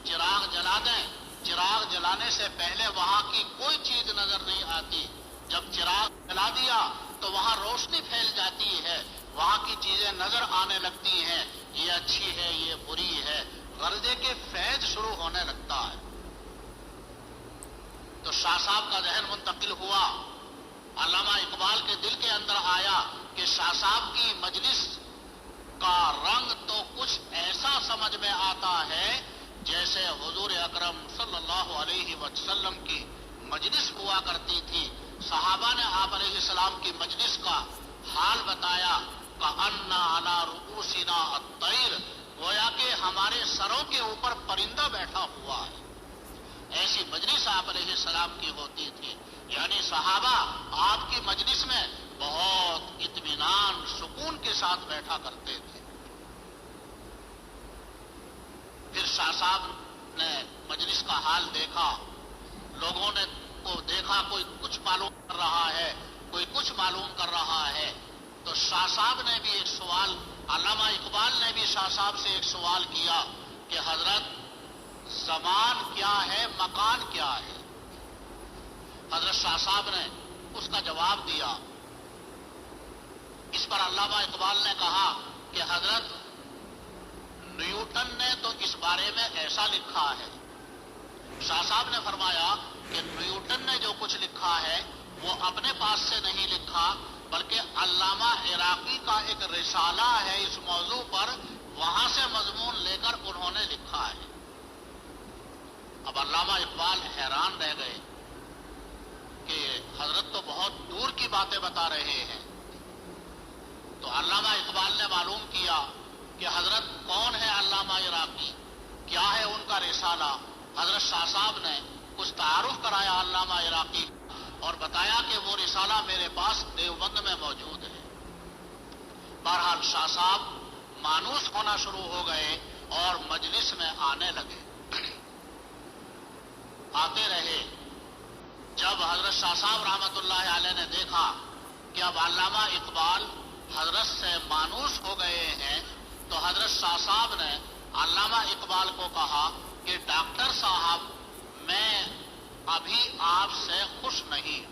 چراغ جلا دیں، چراغ جلانے سے پہلے وہاں کی کوئی چیز نظر نہیں آتی، جب چراغ جلا دیا تو وہاں روشنی پھیل جاتی ہے، وہاں کی چیزیں نظر آنے لگتی ہیں، یہ اچھی ہے، یہ بری ہے، غرضے کے فیض شروع ہونے لگتا ہے۔ تو شاہ صاحب کا ذہن منتقل ہوا، علامہ اقبال کے دل کے اندر آیا کہ شاہ صاحب کی مجلس کا رنگ تو کچھ ایسا سمجھ میں آتا ہے جیسے حضور اکرم صلی اللہ علیہ وسلم کی مجلس ہوا کرتی تھی۔ صحابہ نے آپ علیہ السلام کی مجلس کا حال بتایا، کأن علی رؤوسنا الطیر، گویا کہ ہمارے سروں کے اوپر پرندہ بیٹھا ہوا ہے، ایسی مجلس آپ علیہ السلام کی ہوتی تھی۔ یعنی صحابہ آپ کی مجلس میں بہت اطمینان، سکون کے ساتھ بیٹھا کرتے تھے۔ پھر شاہ صاحب نے مجلس کا حال دیکھا، لوگوں نے کو دیکھا، کوئی کچھ معلوم کر رہا ہے، کوئی کچھ معلوم کر رہا ہے، تو شاہ صاحب نے بھی ایک سوال، علامہ اقبال نے بھی شاہ صاحب سے ایک سوال کیا کہ حضرت زمان کیا ہے، مکان کیا ہے؟ حضرت شاہ صاحب نے اس کا جواب دیا۔ اس پر علامہ اقبال نے کہا کہ حضرت نیوٹن نے تو اس بارے میں ایسا لکھا ہے۔ شاہ صاحب نے فرمایا کہ نیوٹن نے جو کچھ لکھا ہے وہ اپنے پاس سے نہیں لکھا، بلکہ علامہ عراقی کا ایک رسالہ ہے اس موضوع پر، وہاں سے مضمون لے کر انہوں نے لکھا ہے۔ اب علامہ اقبال حیران رہ گئے کہ حضرت تو بہت دور کی باتیں بتا رہے ہیں۔ تو علامہ اقبال نے معلوم کیا کہ حضرت کون ہے علامہ عراقی، کیا ہے ان کا رسالہ۔ حضرت شاہ صاحب نے کچھ تعارف کرایا علامہ عراقی اور بتایا کہ وہ رسالہ میرے پاس دیوبند میں موجود ہے۔ بہرحال شاہ صاحب مانوس ہونا شروع ہو گئے اور مجلس میں آنے لگے، آتے رہے۔ جب حضرت شاہ صاحب رحمۃ اللہ علیہ نے دیکھا کہ اب علامہ اقبال حضرت سے مانوس ہو گئے ہیں، تو حضرت شاہ صاحب نے علامہ اقبال کو کہا کہ ڈاکٹر صاحب میں ابھی آپ سے خوش نہیں،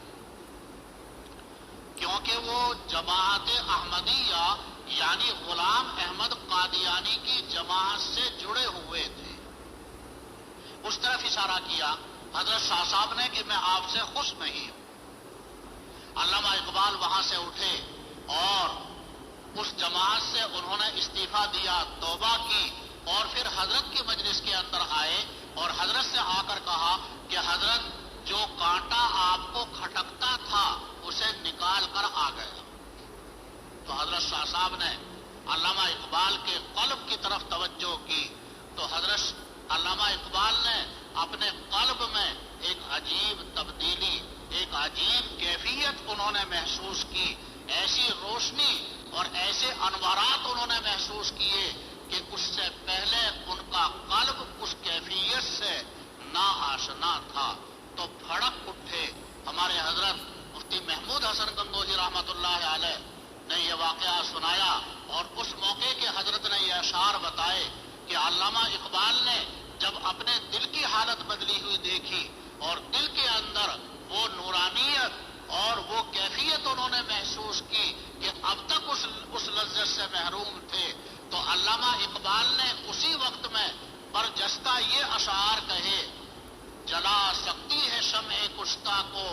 کیونکہ وہ جماعت احمدیہ یعنی غلام احمد قادیانی کی جماعت سے جڑے ہوئے تھے۔ اس طرف اشارہ کیا حضرت شاہ صاحب نے کہ میں آپ سے خوش نہیں ہوں۔ علامہ اقبال وہاں سے اٹھے اور اس جماعت سے انہوں نے استعفیٰ دیا، توبہ کی، اور پھر حضرت کی مجلس کے اندر آئے اور حضرت سے آ کر کہا کہ حضرت جو کانٹا آپ کو کھٹکتا تھا اسے نکال کر آ گیا۔ تو حضرت شاہ صاحب نے علامہ اقبال کے قلب کی طرف توجہ کی، تو حضرت علامہ اقبال نے اپنے قلب میں ایک عجیب تبدیلی، ایک عجیب کیفیت انہوں نے محسوس کی، ایسی روشنی اور ایسے انوارات انہوں نے محسوس کیے کہ اس سے پہلے ان کا قلب اس کیفیت سے آشنا تھا تو بھڑک اٹھے۔ ہمارے حضرت مفتی محمود حسن گنگوہی رحمۃ اللہ علیہ نے یہ واقعہ سنایا اور اس موقع کے حضرت نے یہ اشعار بتائے کہ علامہ اقبال نے جب اپنے دل کی حالت بدلی ہوئی دیکھی اور دل کے اندر وہ نورانیت اور وہ کیفیت انہوں نے محسوس کی کہ اب تک اس لذت سے محروم تھے، تو علامہ اقبال نے اسی وقت میں برجستہ یہ اشعار کہے: جلا سکتی ہے شمع کشتہ کو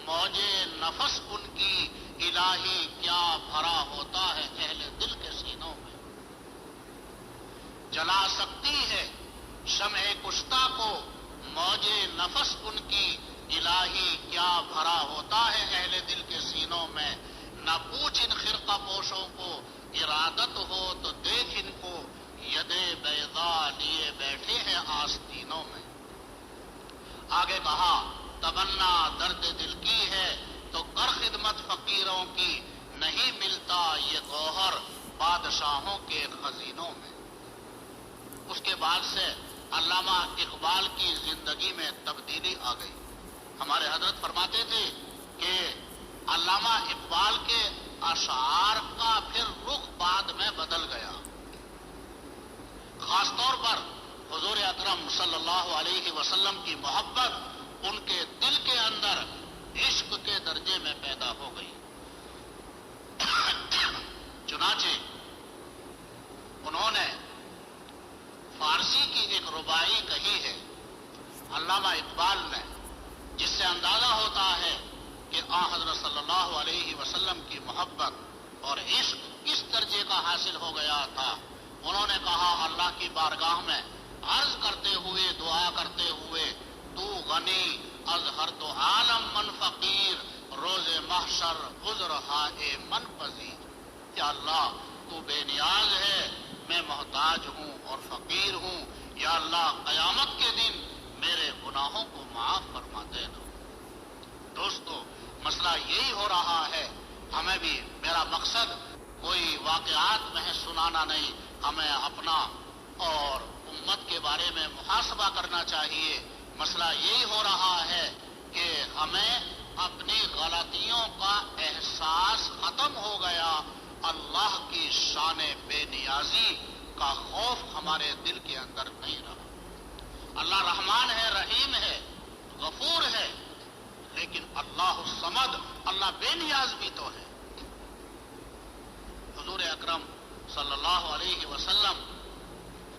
موج نفس ان کی، الہی کیا بھرا ہوتا ہے اہل دل کے سینوں میں۔ جلا سکتی ہے شمع کشتہ کو موج نفس ان کی، الہی کیا بھرا ہوتا ہے اہل دل کے سینوں میں۔ نہ پوچھ ان خرقہ پوشوں کو ارادت ہو تو دیکھ ان کو، ید بیضا لیے بیٹھے ہیں آستینوں میں۔ آگے کہا تمنا درد دل کی ہے تو کر خدمت فقیروں کی، نہیں ملتا یہ گوہر بادشاہوں کے خزینوں میں۔ اس کے بعد سے علامہ اقبال کی زندگی میں تبدیلی آ گئی۔ ہمارے حضرت فرماتے تھے کہ علامہ اقبال کے اشعار کا پھر رخ بعد میں بدل گیا۔ خاص طور پر حضور اکرم صلی اللہ علیہ وسلم کی محبت ان کے دل کے اندر عشق کے درجے میں پیدا ہو گئی۔ چنانچہ انہوں نے فارسی کی ایک رباعی کہی ہے علامہ اقبال نے، جس سے اندازہ ہوتا ہے کہ آن حضرت صلی اللہ علیہ وسلم کی محبت اور عشق کس درجے کا حاصل ہو گیا تھا۔ انہوں نے کہا اللہ کی بارگاہ میں عرض کرتے ہوئے، دعا کرتے ہوئے: تو غنی از ہر دو عالم من فقیر، روز محشر عذر ہائے من پذیر۔ یا اللہ تو بے نیاز ہے، میں محتاج ہوں اور فقیر ہوں، یا اللہ قیامت کے دن میرے گناہوں کو معاف فرما دینا۔ دوستو، مسئلہ یہی ہو رہا ہے، ہمیں بھی، میرا مقصد کوئی واقعات میں سنانا نہیں، ہمیں اپنا اور امت کے بارے میں محاسبہ کرنا چاہیے۔ مسئلہ یہی ہو رہا ہے کہ ہمیں اپنی غلطیوں کا احساس ختم ہو گیا، اللہ کی شان بے نیازی کا خوف ہمارے دل کے اندر نہیں رہا۔ اللہ رحمان ہے، رحیم ہے، غفور ہے، لیکن اللہ الصمد، اللہ بے نیاز بھی تو ہے۔ حضور اکرم صلی اللہ علیہ وسلم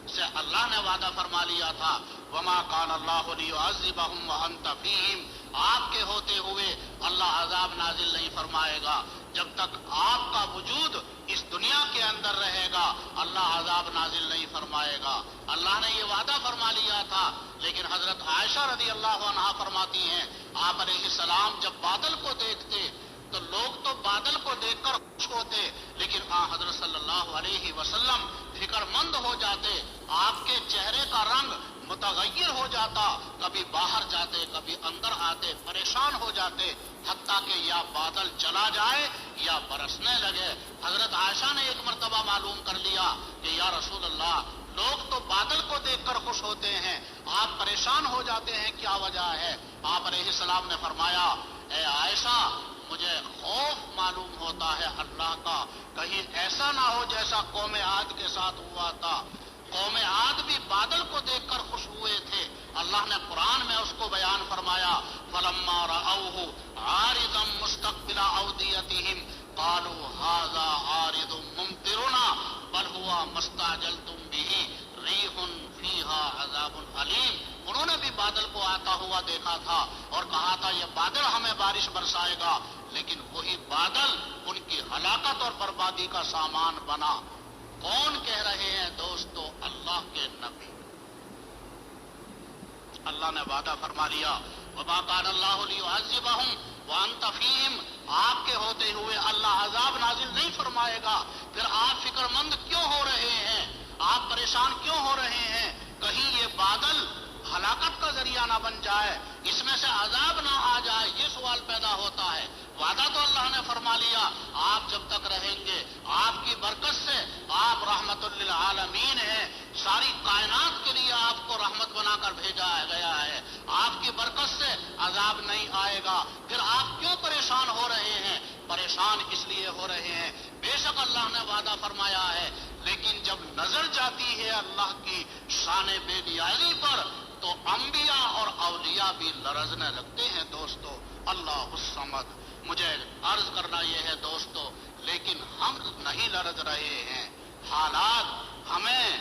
سے اللہ نے وعدہ فرما لیا تھا وما کان اللہ لیعذبہم وانت فیہم، آپ کے ہوتے ہوئے اللہ عذاب نازل نہیں فرمائے گا۔ جب تک آپ کا وجود اس دنیا کے اندر رہے گا اللہ عذاب نازل نہیں فرمائے گا۔ اللہ نے یہ وعدہ فرما لیا تھا، لیکن حضرت عائشہ رضی اللہ عنہا فرماتی ہیں آپ علیہ السلام جب بادل کو دیکھتے تو لوگ تو بادل کو دیکھ کر خوش ہوتے، لیکن حضرت صلی اللہ علیہ وسلم فکر مند ہو جاتے، آپ کے چہرے کا رنگ متغیر ہو جاتا، کبھی باہر جاتے کبھی اندر آتے، پریشان ہو جاتے، حتیٰ کہ یا بادل چلا جائے یا برسنے لگے۔ حضرت عائشہ نے ایک مرتبہ معلوم کر لیا کہ یا رسول اللہ، لوگ تو بادل کو دیکھ کر خوش ہوتے ہیں، آپ پریشان ہو جاتے ہیں، کیا وجہ ہے؟ آپ علیہ السلام نے فرمایا اے عائشہ، مجھے خوف معلوم ہوتا ہے اللہ کا، کہیں ایسا نہ ہو جیسا قوم عاد کے ساتھ ہوا تھا۔ قوم عاد بھی بادل کو دیکھ کر خوش ہوئے تھے، اللہ نے قرآن میں اس کو بیان فرمایا فلما رأوه عارضا مستقبل اودیتهم قالوا هذا عارض ممطرنا بل هو ما استعجلتم به ریح فیها عذاب علیم۔ انہوں نے بھی بادل کو آتا ہوا دیکھا تھا اور کہا تھا یہ بادل ہمیں بارش برسائے گا، لیکن وہی بادل ان کی ہلاکت اور بربادی کا سامان بنا۔ کون کہہ رہے ہیں دوستو؟ اللہ کے نبی۔ اللہ نے وعدہ فرما لیا وما کان اللہ لیعذبہم وانت فیہم، آپ کے ہوتے ہوئے اللہ عذاب نازل نہیں فرمائے گا، پھر آپ فکر مند کیوں ہو رہے ہیں؟ آپ پریشان کیوں ہو رہے ہیں؟ کہیں یہ بادل ہلاکت کا ذریعہ نہ بن جائے، اس میں سے عذاب نہ آ جائے، یہ سوال پیدا ہوتا ہے۔ وعدہ تو اللہ نے فرما لیا، آپ جب تک رہیں گے، آپ کی برکت سے آپ رحمت للعالمین ہیں، ساری کائنات کے لیے آپ کو رحمت بنا کر بھیجا گیا ہے، آپ عذاب نہیں آئے گا، پھر آپ کیوں پریشان ہو رہے ہیں؟ پریشان اس لیے ہو رہے ہیں، بے شک اللہ نے وعدہ فرمایا ہے، لیکن جب نظر جاتی ہے اللہ کی شان بے نیازی پر تو انبیاء اور اولیاء بھی لرزنے لگتے ہیں دوستو۔ اللہ الصمد۔ مجھے عرض کرنا یہ ہے دوستو، لیکن ہم نہیں لرز رہے ہیں، حالات ہمیں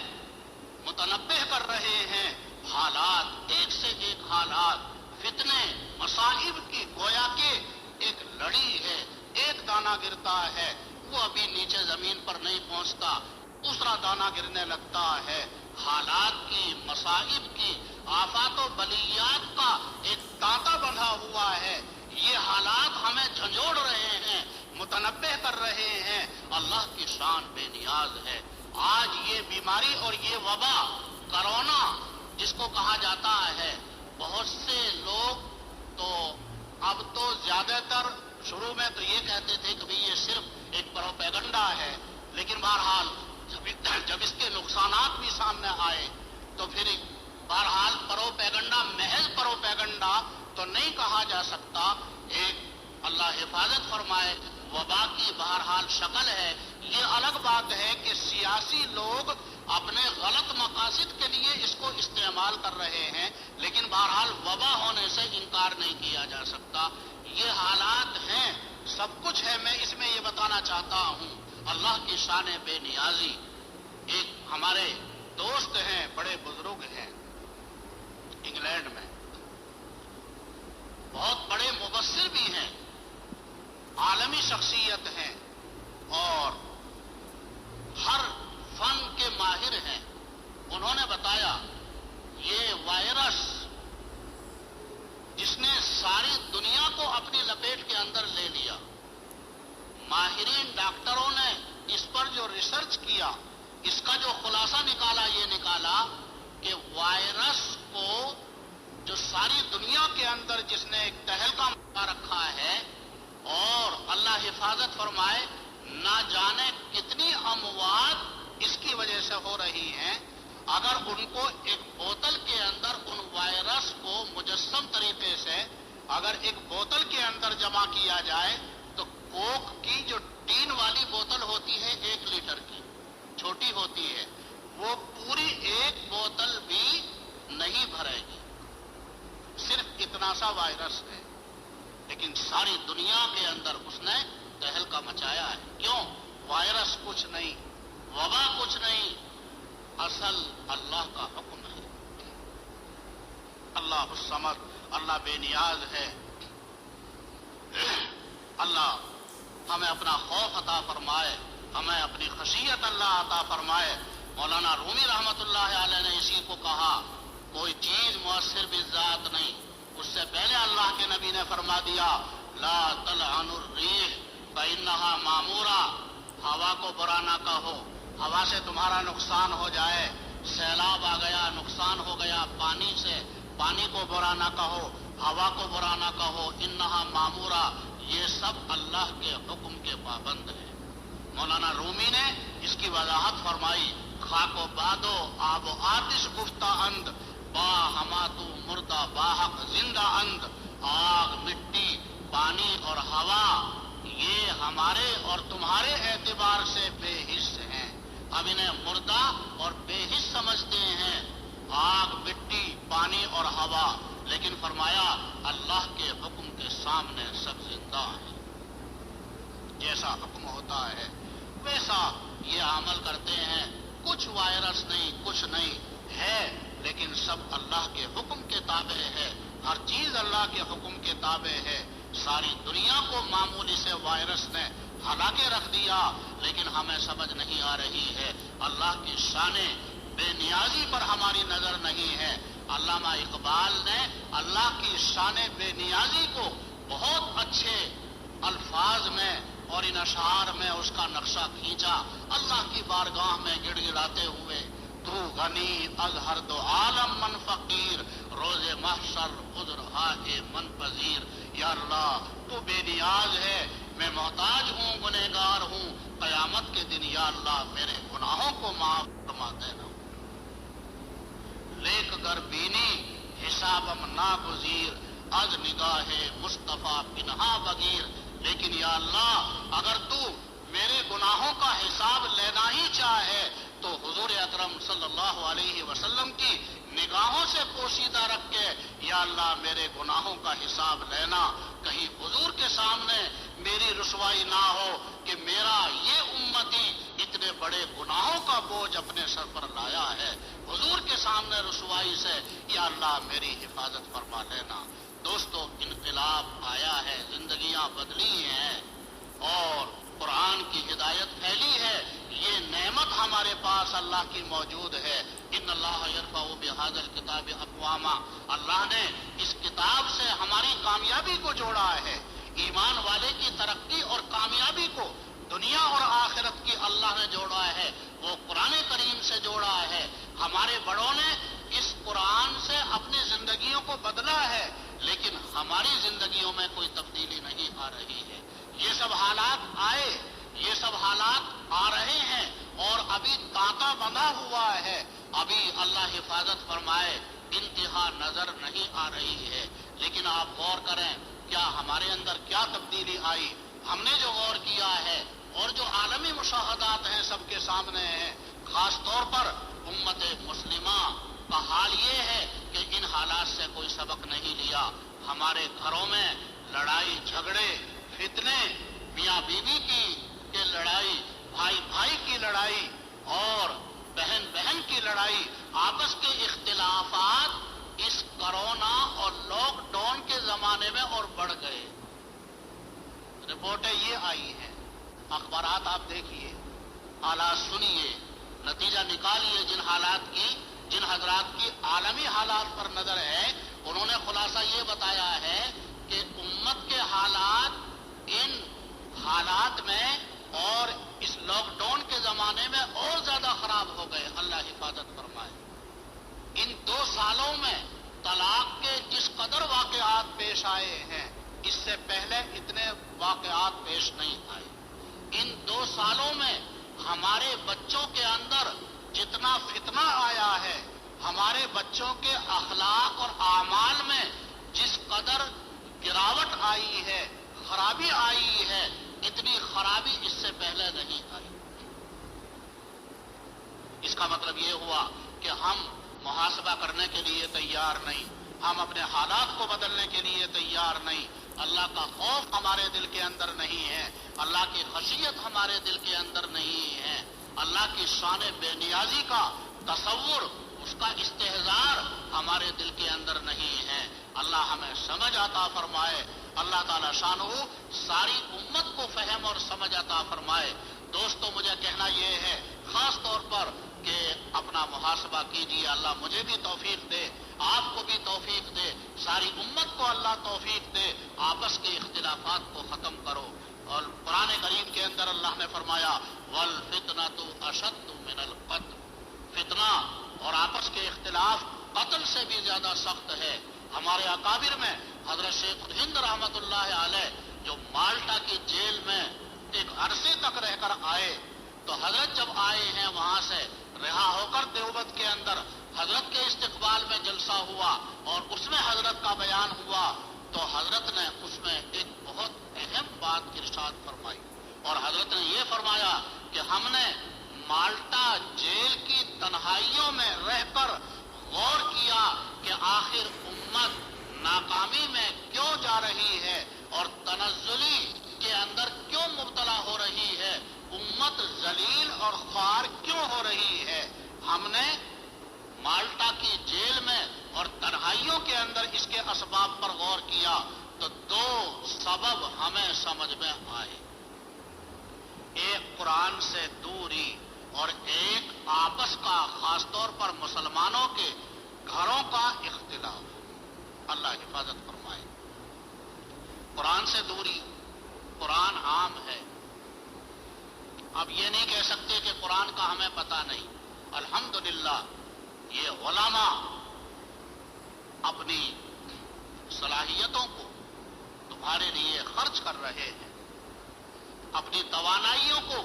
متنبہ کر رہے ہیں، حالات ایک سے ایک حالات، فتنے مصائب کی گویا کہ ایک لڑی ہے، ایک دانہ گرتا ہے وہ ابھی نیچے زمین پر نہیں پہنچتا، دوسرا دانہ گرنے لگتا ہے، حالات کی، مصائب کی، آفات و بلیات کا ایک تانتا بندھا ہوا ہے، یہ حالات ہمیں جھنجھوڑ رہے ہیں، متنبہ کر رہے ہیں، اللہ کی شان بے نیاز ہے۔ آج یہ بیماری اور یہ وبا کرونا جس کو کہا جاتا ہے، بہت سے لوگ تو اب تو زیادہ تر شروع میں تو یہ کہتے تھے کہ یہ صرف ایک پروپیگنڈا ہے، لیکن بہرحال جب اس کے نقصانات بھی سامنے آئے تو پھر بہرحال پروپیگنڈا محض پروپیگنڈا تو نہیں کہا جا سکتا، ایک اللہ حفاظت فرمائے وبا کی بہرحال شکل ہے۔ یہ الگ بات ہے کہ سیاسی لوگ اپنے غلط مقاصد کے لیے اس کو استعمال کر رہے ہیں، لیکن بہرحال وبا ہونے سے انکار نہیں کیا جا سکتا۔ یہ حالات ہیں، سب کچھ ہے، میں اس میں یہ بتانا چاہتا ہوں اللہ کی شان بے نیازی۔ ایک ہمارے دوست ہیں، بڑے بزرگ ہیں انگلینڈ میں، بہت بڑے مبصر بھی ہیں، عالمی شخصیت ہیں اور ہر فن کے ماہر ہیں۔ انہوں نے بتایا یہ وائرس جس نے ساری دنیا کو اپنی لپیٹ کے اندر لے لیا، ماہرین ڈاکٹروں نے اس پر جو ریسرچ کیا، اس کا جو خلاصہ نکالا، یہ نکالا کہ وائرس کو جو ساری دنیا کے اندر جس نے ایک تہلکہ مچا رکھا ہے، اور اللہ حفاظت فرمائے نہ جانے کتنی اموات اس کی وجہ سے ہو رہی ہیں، اگر ان کو ایک بوتل کے اندر ان وائرس کو مجسم طریقے سے اگر ایک بوتل کے اندر جمع کیا جائے تو کوک کی جو ٹین والی بوتل ہوتی ہے 1 لیٹر کی، چھوٹی ہوتی ہے، وہ پوری ایک بوتل بھی نہیں بھرے گی، صرف اتنا سا وائرس ہے، لیکن ساری دنیا کے اندر اس نے تہلکہ مچایا ہے۔ کیوں؟ وائرس کچھ نہیں، وبا کچھ نہیں، اصل اللہ کا حکم ہے۔ اللہ الصمد، اللہ بے نیاز ہے۔ اللہ ہمیں اپنا خوف عطا فرمائے، ہمیں اپنی خشیت اللہ عطا فرمائے۔ مولانا رومی رحمت اللہ علیہ نے اسی کو کہا، کوئی چیز مؤثر بالذات نہیں۔ اس سے پہلے اللہ کے نبی نے فرما دیا لا تلعن الریح فإنها معمورہ، ہوا کو برا نہ کہو، ہوا سے تمہارا نقصان ہو جائے، سیلاب آ گیا، نقصان ہو گیا پانی سے، پانی کو برا نہ کہو، ہوا کو برا نہ کہو، انہا معمورہ، یہ سب اللہ کے حکم کے پابند ہے۔ مولانا رومی نے اس کی وضاحت فرمائی، خاک و بادو آب و آتش گفتہ اند، با ہماتو مردہ باحق زندہ اند، آگ، مٹی، پانی اور ہوا یہ ہمارے اور تمہارے اعتبار سے بے حس ہیں، ہم انہیں مردہ اور بے حس سمجھتے ہیں، آگ، مٹی، پانی اور ہوا، لیکن فرمایا اللہ کے حکم کے سامنے سب زندہ ہیں، جیسا حکم ہوتا ہے ویسا یہ عمل کرتے ہیں، کچھ وائرس نہیں، کچھ نہیں ہے، لیکن سب اللہ کے حکم کے تابع ہے، ہر چیز اللہ کے حکم کے تابع ہے۔ ساری دنیا کو معمولی سے وائرس نے ہلا کے رکھ دیا، لیکن ہمیں سمجھ نہیں آ رہی ہے، اللہ کی شان بے نیازی پر ہماری نظر نہیں ہے۔ علامہ اقبال نے اللہ کی شان بے نیازی کو بہت اچھے الفاظ میں اور ان اشعار میں اس کا نقشہ کھینچا، اللہ کی بارگاہ میں گڑ گڑاتے ہوئے، تو غنی از ہر دو عالم من فقیر، روز محشر عذر ہائے من پذیر۔ یا اللہ تو بے نیاز ہے، میں محتاج ہوں، گنہگار ہوں، قیامت کے دن یا اللہ میرے گناہوں کو معاف فرما دینا۔ لیک گر بینی حسابم ناگزیر، از نگاہ مصطفیٰ پنہا بگیر. لیکن یا اللہ اگر تو میرے گناہوں کا حساب لینا ہی چاہے تو حضور اکرم صلی اللہ علیہ وسلم کی نگاہوں سے پوشیدہ رکھ کے یا اللہ میرے گناہوں کا حساب لینا. کہیں حضور کے سامنے میری رسوائی نہ ہو کہ میرا یہ امتی اتنے بڑے گناہوں کا بوجھ اپنے سر پر لایا ہے. حضور کے سامنے رسوائی سے یا اللہ میری حفاظت فرما لینا. دوستو انقلاب آیا ہے، زندگیاں بدلی ہیں اور قرآن کی ہدایت پھیلی ہے. یہ نعمت ہمارے پاس اللہ کی موجود ہے. ان اللہ یرفع بہذا الکتاب اقواما. اللہ نے اس کتاب سے ہماری کامیابی کو جوڑا ہے. ایمان والے کی ترقی اور کامیابی کو دنیا اور آخرت کی اللہ نے جوڑا ہے، وہ قرآن کریم سے جوڑا ہے. ہمارے بڑوں نے اس قرآن سے اپنی زندگیوں کو بدلا ہے، لیکن ہماری زندگیوں میں کوئی تبدیلی نہیں آ رہی ہے. یہ سب حالات آئے، یہ سب حالات آ رہے ہیں اور ابھی تانتا بندھا ہوا ہے. ابھی اللہ حفاظت فرمائے انتہا نظر نہیں آ رہی ہے. لیکن آپ غور کریں کیا ہمارے اندر کیا تبدیلی آئی. ہم نے جو غور کیا ہے اور جو عالمی مشاہدات ہیں سب کے سامنے ہیں، خاص طور پر امت مسلمہ کا حال یہ ہے کہ ان حالات سے کوئی سبق نہیں لیا. ہمارے گھروں میں لڑائی جھگڑے فتنے، میاں بیوی کی لڑائی، بھائی بھائی کی لڑائی اور بہن بہن کی لڑائی، آپس کے اختلافات اس کرونا اور لاک ڈاؤن کے زمانے میں اور بڑھ گئے. رپورٹیں یہ آئی ہیں، اخبارات آپ دیکھیے، حالات سنیے، نتیجہ نکالیے. جن حضرات کی عالمی حالات پر نظر ہے انہوں نے خلاصہ یہ بتایا ہے کہ امت کے حالات ان حالات میں اور اس لاک ڈاؤن کے زمانے میں اور زیادہ خراب ہو گئے. اللہ حفاظت فرمائے. ان 2 سالوں میں طلاق کے جس قدر واقعات پیش آئے ہیں اس سے پہلے اتنے واقعات پیش نہیں آئے. ان 2 سالوں میں ہمارے بچوں کے اندر جتنا فتنہ آیا ہے، ہمارے بچوں کے اخلاق اور اعمال میں جس قدر گراوٹ آئی ہے، خرابی آئی ہے، اتنی خرابی اس سے پہلے نہیں آئی. اس کا مطلب یہ ہوا کہ ہم محاسبہ کرنے کے لیے تیار نہیں، ہم اپنے حالات کو بدلنے کے لیے تیار نہیں. اللہ کا خوف ہمارے دل کے اندر نہیں ہے، اللہ کی خشیت ہمارے دل کے اندر نہیں ہے، اللہ کی شان بے نیازی کا تصور، اس کا استحضار ہمارے دل کے اندر نہیں ہے. اللہ ہمیں سمجھ عطا فرمائے. اللہ تعالی شانہ ساری امت کو فہم اور سمجھ عطا فرمائے. دوستو مجھے کہنا یہ ہے خاص طور پر کہ اپنا محاسبہ کیجیے. اللہ مجھے بھی توفیق دے، آپ کو بھی توفیق دے، ساری امت کو اللہ توفیق دے. آپس کے اختلافات کو ختم کرو. اور قرآن کریم کے اندر اللہ نے فرمایا وَالْفِتْنَةُ أَشَدُّ مِنَ الْقَتْلِ. فتنہ اور آپس کے اختلاف قتل سے بھی زیادہ سخت ہے. ہمارے اکابر میں حضرت شیخ الہند رحمت اللہ علیہ جو مالٹا کی جیل میں ایک عرصے تک رہ کر آئے، تو حضرت جب آئے ہیں وہاں سے رہا ہو کر دیوبند کے اندر حضرت کے استقبال میں جلسہ ہوا اور اس میں حضرت کا بیان ہوا، تو حضرت نے اس میں ایک بہت اہم بات ارشاد فرمائی اور حضرت نے یہ فرمایا کہ ہم نے مالٹا جیل کی تنہائیوں میں رہ کر غور کیا کہ آخر امت ناکامی میں کیوں جا رہی ہے اور تنزلی کے اندر کیوں مبتلا ہو رہی ہے، امت ذلیل اور خوار کیوں ہو رہی ہے. ہم نے مالٹا کی جیل میں اور تنہائیوں کے اندر اس کے اسباب پر غور کیا تو 2 سبب ہمیں سمجھ میں آئے. ایک قرآن سے دوری اور ایک آپس کا خاص طور پر مسلمانوں کے گھروں کا اختلاف. اللہ حفاظت فرمائے. قرآن سے دوری، قرآن عام ہے. اب یہ نہیں کہہ سکتے کہ قرآن کا ہمیں پتہ نہیں. الحمدللہ یہ علماء اپنی صلاحیتوں کو تمہارے لیے خرچ کر رہے ہیں، اپنی توانائیوں کو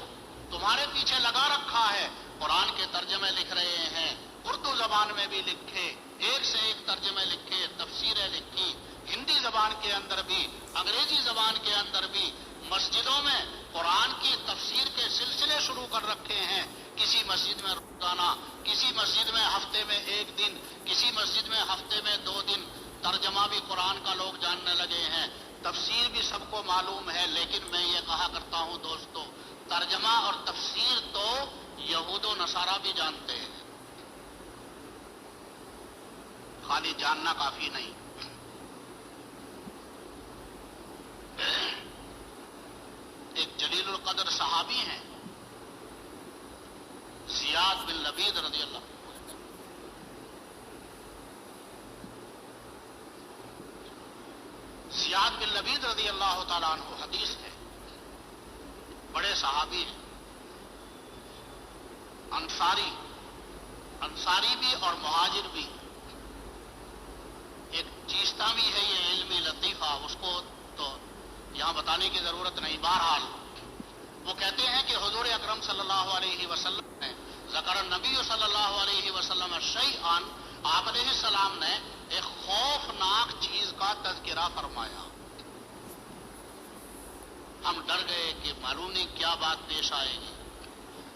تمہارے پیچھے لگا رکھا ہے. قرآن کے ترجمے لکھ رہے ہیں، اردو زبان میں بھی لکھے، ایک سے ایک ترجمے لکھے، تفسیریں لکھی، ہندی زبان کے اندر بھی، انگریزی زبان کے اندر بھی مسجدوں میں قرآن کی تفسیر کے سلسلے شروع کر رکھے ہیں. کسی مسجد میں روزانہ، کسی مسجد میں ہفتے میں 1 دن، کسی مسجد میں ہفتے میں 2 دن ترجمہ بھی قرآن کا لوگ جاننے لگے ہیں. تفسیر بھی سب کو معلوم ہے، لیکن میں یہ کہا کرتا ہوں دوستو، ترجمہ اور تفسیر تو یہود و نصارہ بھی جانتے ہیں، خالی جاننا کافی نہیں. ایک جلیل القدر صحابی ہیں زیاد بن لبید رضی اللہ عنہ. زیاد بن لبید رضی اللہ تعالیٰ عنہ حدیث ہے، بڑے صحابی ہیں، انصاری بھی اور مہاجر بھی. ایک چیستہ بھی ہے یہ علمی لطیفہ، اس کو تو یہاں بتانے کی ضرورت نہیں. بہرحال وہ کہتے ہیں کہ حضور اکرم صلی اللہ علیہ وسلم نے ذکر النبی صلی اللہ علیہ وسلم شیئا، آپ علیہ السلام نے ایک خوفناک چیز کا تذکرہ فرمایا. ہم ڈر گئے کہ معلوم نہیں کیا بات پیش آئے گی.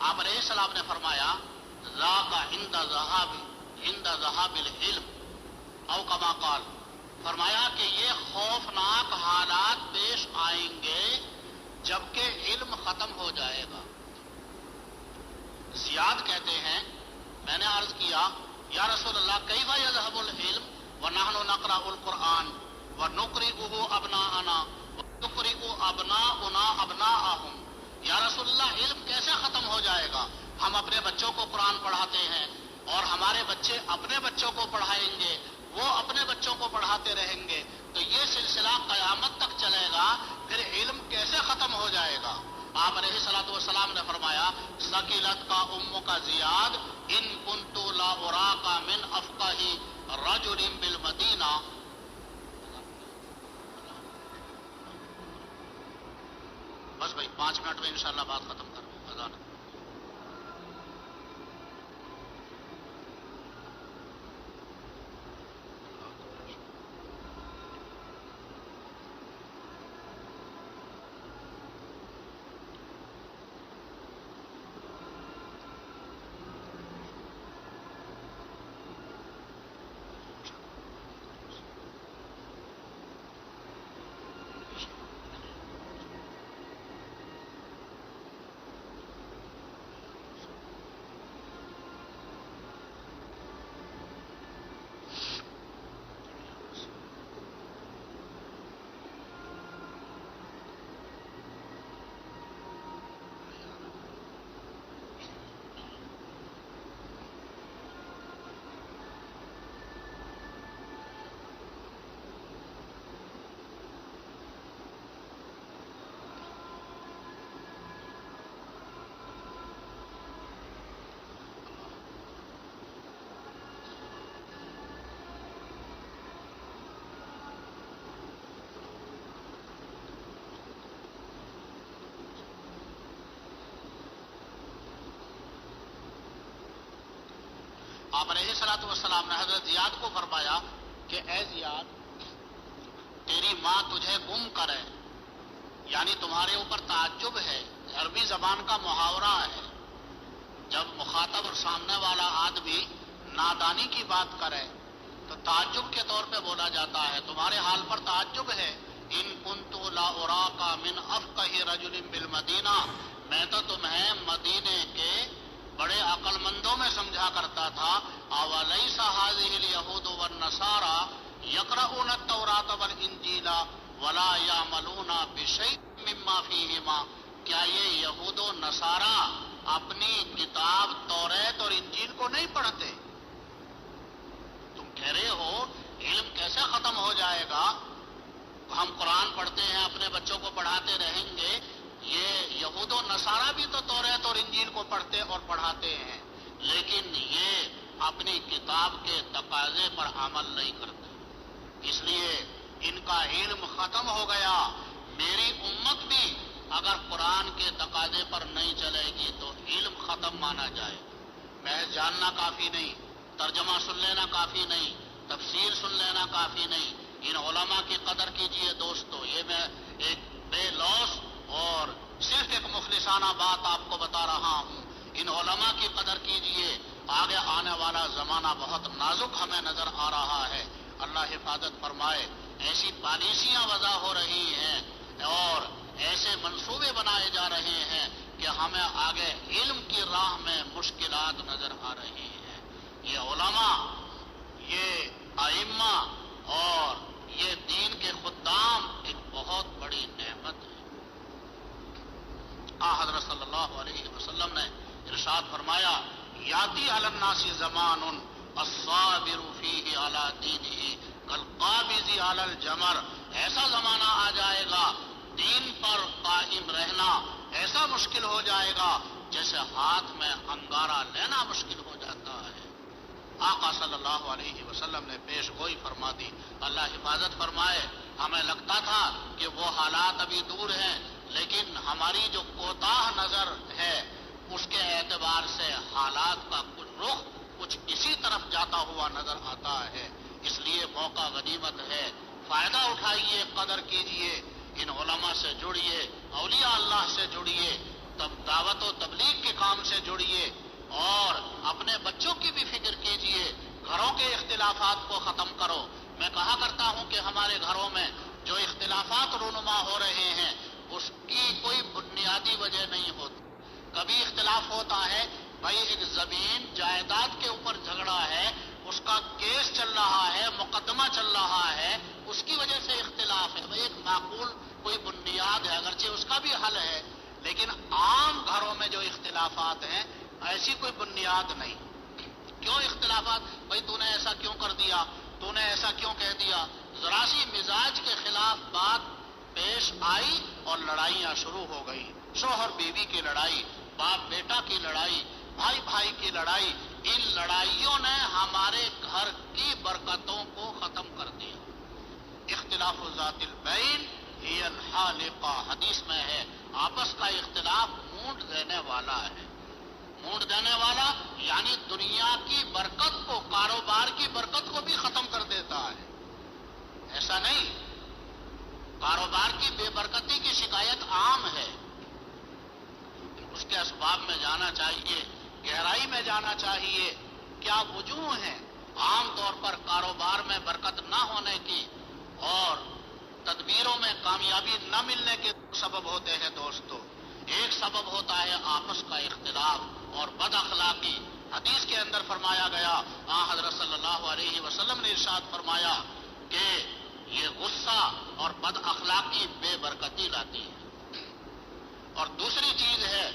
آپ علیہ السلام نے فرمایا ذاک عند ذہاب العلم او کما قال، فرمایا کہ یہ خوفناک حالات پیش آئیں گے جبکہ علم ختم ہو جائے گا. زیاد کہتے ہیں میں نے عرض کیا یا رسول اللہ کیف یذهب العلم ونحن نقرأ القرآن ونقرئه ابناءنا ونقرئ ابناؤنا ابناءهم. یا رسول اللہ علم کیسے ختم ہو جائے گا؟ ہم اپنے بچوں کو قرآن پڑھاتے ہیں اور ہمارے بچے اپنے بچوں کو پڑھائیں گے، وہ اپنے بچوں کو پڑھاتے رہیں گے، تو یہ سلسلہ قیامت تک چلے گا، پھر علم کیسے ختم ہو جائے گا؟ آپ علیہ الصلوۃ والسلام نے فرمایا ثقلت کا امک زیاد ان کنت لا اراک من افقہ رجل بالمدینہ. بس بھائی 5 منٹ میں انشاءاللہ بات ختم کر دوں. اذان آپ علیہ الصلوۃ والسلام نے حضرت زیاد کو فرمایا کہ اے زیاد تیری ماں تجھے گم کرے، یعنی تمہارے اوپر تعجب ہے. عربی زبان کا محاورہ ہے، جب مخاطب اور سامنے والا آدمی نادانی کی بات کرے تو تعجب کے طور پہ بولا جاتا ہے، تمہارے حال پر تعجب ہے. ان کنت لا اراک من افقہ رجل بالمدینہ، میں تو تمہیں مدینے کے بڑے عقل مندوں میں سمجھا کرتا تھا. اولیس هذه اليهود والنصارى يقرؤون التوراة والانجیل ولا يعملون بشيء مما فيهما، کیا یہ یہود و نصارہ اپنی کتاب توریت اور انجیل کو نہیں پڑھتے؟ تم کہہ رہے ہو علم کیسے ختم ہو جائے گا؟ ہم قرآن پڑھتے ہیں، اپنے بچوں کو پڑھاتے رہیں گے. یہ یہود و نصارہ بھی تو توریت اور انجیل کو پڑھتے اور پڑھاتے ہیں، لیکن یہ اپنی کتاب کے تقاضے پر عمل نہیں کرتے، اس لیے ان کا علم ختم ہو گیا. میری امت بھی اگر قرآن کے تقاضے پر نہیں چلے گی تو علم ختم مانا جائے. محض جاننا کافی نہیں، ترجمہ سن لینا کافی نہیں، تفسیر سن لینا کافی نہیں. ان علماء کی قدر کیجئے دوستو. یہ میں ایک بے لوث اور صرف ایک مخلصانہ بات آپ کو بتا رہا ہوں. ان علماء کی قدر کیجئے. آگے آنے والا زمانہ بہت نازک ہمیں نظر آ رہا ہے. اللہ حفاظت فرمائے. ایسی پالیسیاں وضع ہو رہی ہیں اور ایسے منصوبے بنائے جا رہے ہیں کہ ہمیں آگے علم کی راہ میں مشکلات نظر آ رہی ہیں. یہ علماء، یہ ائمہ اور یہ دین کے خدام ایک بہت بڑی نعمت ہے. حضرت صلی اللہ علیہ وسلم نے ارشاد فرمایا، یاتی علی الناس زمان الصابر فیہ علی دینہ کالقابض علی الجمر. ایسا زمانہ آ جائے گا دین پر قائم رہنا ایسا مشکل ہو جائے گا جیسے ہاتھ میں انگارہ لینا مشکل ہو جاتا ہے. آقا صلی اللہ علیہ وسلم نے پیش گوئی فرما دی. اللہ حفاظت فرمائے. ہمیں لگتا تھا کہ وہ حالات ابھی دور ہیں، لیکن ہماری جو کوتاہ نظر ہے اس کے اعتبار سے حالات کا رخ کچھ اسی طرف جاتا ہوا نظر آتا ہے. اس لیے موقع غنیمت ہے. فائدہ اٹھائیے، قدر کیجئے، ان علماء سے جڑیے، اولیاء اللہ سے جڑیے، دعوت و تبلیغ کے کام سے جڑیے اور اپنے بچوں کی بھی فکر کیجئے. گھروں کے اختلافات کو ختم کرو. میں کہا کرتا ہوں کہ ہمارے گھروں میں جو اختلافات رونما ہو رہے ہیں اس کی کوئی بنیادی وجہ نہیں ہوتی. کبھی اختلاف ہوتا ہے بھائی ایک زمین جائیداد کے اوپر جھگڑا ہے، اس کا کیس چل رہا ہے، مقدمہ چل رہا ہے، اس کی وجہ سے اختلاف ہے. بھائی ایک معقول کوئی بنیاد ہے، اگرچہ اس کا بھی حل ہے، لیکن عام گھروں میں جو اختلافات ہیں ایسی کوئی بنیاد نہیں. کیوں اختلافات؟ بھائی تو نے ایسا کیوں کر دیا، تو نے ایسا کیوں کہہ دیا. ذرا سی مزاج کے خلاف بات پیش آئی اور لڑائیاں شروع ہو گئی. شوہر بیوی کی لڑائی، باپ بیٹا کی لڑائی، بھائی بھائی کی لڑائی. ان لڑائیوں نے ہمارے گھر کی برکتوں کو ختم کر دیا. اختلاف ذات البین ہی الحالقہ، حدیث میں ہے آپس کا اختلاف مونڈ دینے والا ہے. مونڈ دینے والا یعنی دنیا کی برکت کو، کاروبار کی برکت کو بھی ختم کر دیتا ہے. ایسا نہیں، کاروبار کی بے برکتی کی شکایت عام ہے. اس کے اسباب میں جانا چاہیے، گہرائی میں جانا چاہیے. کیا وجوہ ہیں عام طور پر کاروبار میں برکت نہ ہونے کی اور تدبیروں میں کامیابی نہ ملنے کے سبب ہوتے ہیں دوستو. ایک سبب ہوتا ہے آپس کا اختلاف اور بد اخلاقی. حدیث کے اندر فرمایا گیا، حضرت صلی اللہ علیہ وسلم نے ارشاد فرمایا کہ یہ غصہ اور بد اخلاقی بے برکتی لاتی ہے. اور دوسری چیز ہے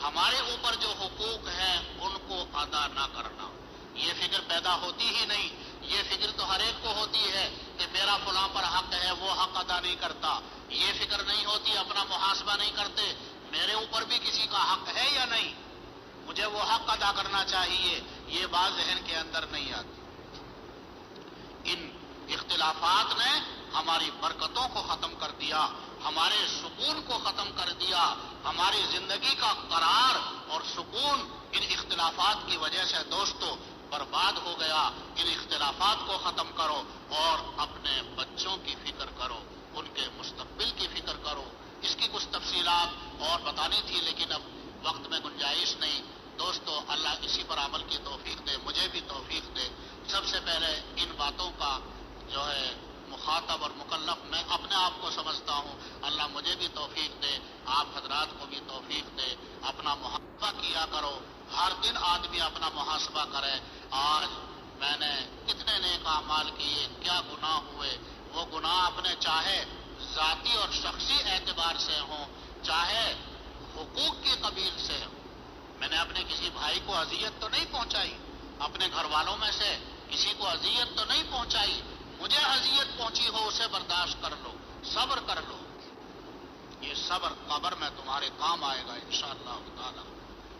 ہمارے اوپر جو حقوق ہیں ان کو ادا نہ کرنا. یہ فکر پیدا ہوتی ہی نہیں. یہ فکر تو ہر ایک کو ہوتی ہے کہ میرا فلاں پر حق ہے، وہ حق ادا نہیں کرتا. یہ فکر نہیں ہوتی، اپنا محاسبہ نہیں کرتے میرے اوپر بھی کسی کا حق ہے یا نہیں، مجھے وہ حق ادا کرنا چاہیے. یہ بات ذہن کے اندر نہیں آتی. ان اختلافات نے ہماری برکتوں کو ختم کر دیا، ہمارے سکون کو ختم کر دیا. ہماری زندگی کا قرار اور سکون ان اختلافات کی وجہ سے دوستو برباد ہو گیا. ان اختلافات کو ختم کرو اور اپنے بچوں کی فکر کرو، ان کے مستقبل کی فکر کرو. اس کی کچھ تفصیلات اور بتانی تھی لیکن اب وقت میں گنجائش نہیں. دوستو اللہ اسی پر عمل کی توفیق دے، مجھے بھی توفیق دے. سب سے پہلے ان باتوں کا جو ہے مخاطب اور مکلف میں اپنے آپ کو سمجھتا ہوں. اللہ مجھے بھی توفیق دے، آپ حضرات کو بھی توفیق دے. اپنا محاسبہ کیا کرو، ہر دن آدمی اپنا محاسبہ کرے. آج میں نے کتنے نیک اعمال کیے، کیا گناہ ہوئے. وہ گناہ اپنے چاہے ذاتی اور شخصی اعتبار سے ہوں، چاہے حقوق کے قبیل سے ہوں. میں نے اپنے کسی بھائی کو اذیت تو نہیں پہنچائی، اپنے گھر والوں میں سے کسی کو اذیت تو نہیں پہنچائی. مجھے اذیت پہنچی ہو اسے برداشت کر لو، صبر کر لو. یہ صبر قبر میں تمہارے کام آئے گا انشاءاللہ تعالی.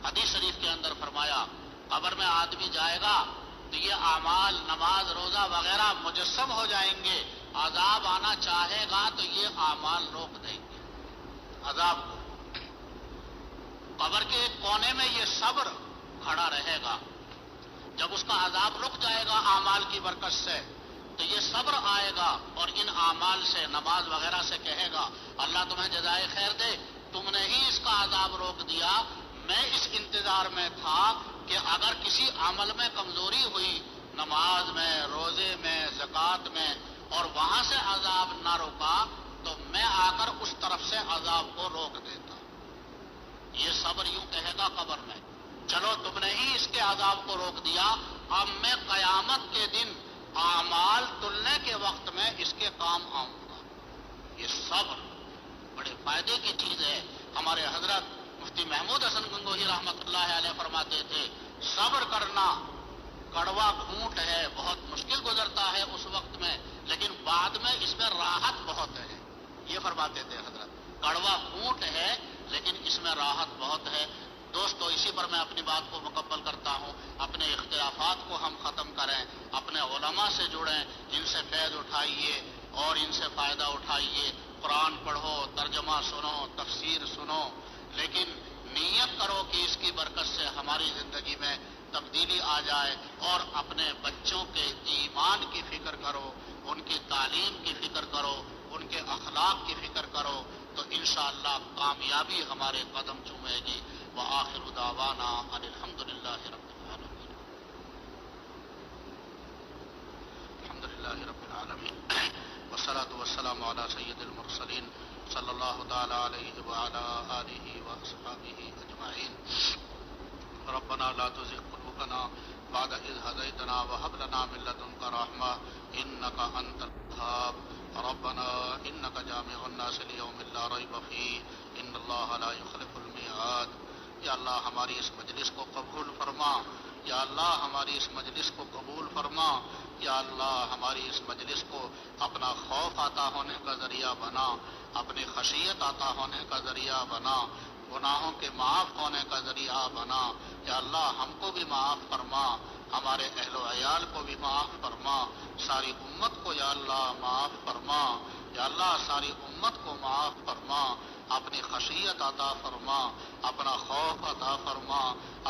حدیث شریف کے اندر فرمایا قبر میں آدمی جائے گا تو یہ اعمال نماز روزہ وغیرہ مجسم ہو جائیں گے. عذاب آنا چاہے گا تو یہ اعمال روک دیں گے عذاب کو. قبر کے ایک کونے میں یہ صبر کھڑا رہے گا. جب اس کا عذاب رک جائے گا اعمال کی برکت سے تو یہ صبر آئے گا اور ان اعمال سے، نماز وغیرہ سے کہے گا اللہ تمہیں جزائے خیر دے، تم نے ہی اس کا عذاب روک دیا، میں اس انتظار میں تھا کہ اگر کسی عمل میں کمزوری ہوئی، نماز میں، روزے میں، زکوٰۃ میں، اور وہاں سے عذاب نہ روکا تو میں آ کر اس طرف سے عذاب کو روک دیتا۔ یہ صبر یوں کہے گا قبر میں، چلو تم نے ہی اس کے عذاب کو روک دیا، اب میں قیامت کے دن اعمال تلنے کے وقت میں اس کے کام آؤں گا۔ یہ صبر بڑے فائدے کی چیز ہے۔ ہمارے حضرت مفتی محمود حسن گنگوہی رحمۃ اللہ علیہ فرماتے تھے صبر کرنا کڑوا گھونٹ ہے، بہت مشکل گزرتا ہے اس وقت میں، لیکن بعد میں اس میں راحت بہت ہے۔ یہ فرماتے تھے حضرت، کڑوا گھونٹ ہے لیکن اس میں راحت بہت ہے۔ دوستو اسی پر میں اپنی بات کو مکمل کرتا ہوں، اپنے اختلافات کو ہم ختم کریں، اپنے علماء سے جڑیں، ان سے فیض اٹھائیے اور ان سے فائدہ اٹھائیے، قرآن پڑھو، ترجمہ سنو، تفسیر سنو، لیکن نیت کرو کہ اس کی برکت سے ہماری زندگی میں تبدیلی آ جائے، اور اپنے بچوں کے ایمان کی فکر کرو، ان کی تعلیم کی فکر کرو، ان کے اخلاق کی فکر کرو، تو انشاءاللہ کامیابی ہمارے قدم چومے گی۔ وآخر دعوانا ان الحمدللہ رب العالمین۔ الحمدللہ رب العالمین والصلاة والسلام علی سید المرسلین صلی اللہ تعالی علیہ وعلی آلہ واصحابہ اجمعین۔ ربنا لا تزغ قلوبنا بعد إذ هديتنا وهب لنا من لدنك رحمة إنك أنت الوهاب ربنا إنك جامع الناس ليوم لا ريب فيه إن الله لا يخلف الميعاد۔ یا اللہ ہماری اس مجلس کو قبول فرما، یا اللہ ہماری اس مجلس کو قبول فرما، یا اللہ ہماری اس مجلس کو اپنا خوف عطا ہونے کا ذریعہ بنا، اپنی خشیت عطا ہونے کا ذریعہ بنا، گناہوں کے معاف ہونے کا ذریعہ بنا۔ یا اللہ ہم کو بھی معاف فرما، ہمارے اہل و عیال کو بھی معاف فرما، ساری امت کو یا اللہ معاف فرما، یا اللہ ساری امت کو معاف فرما، اپنی خشیت عطا فرما، اپنا خوف عطا فرما،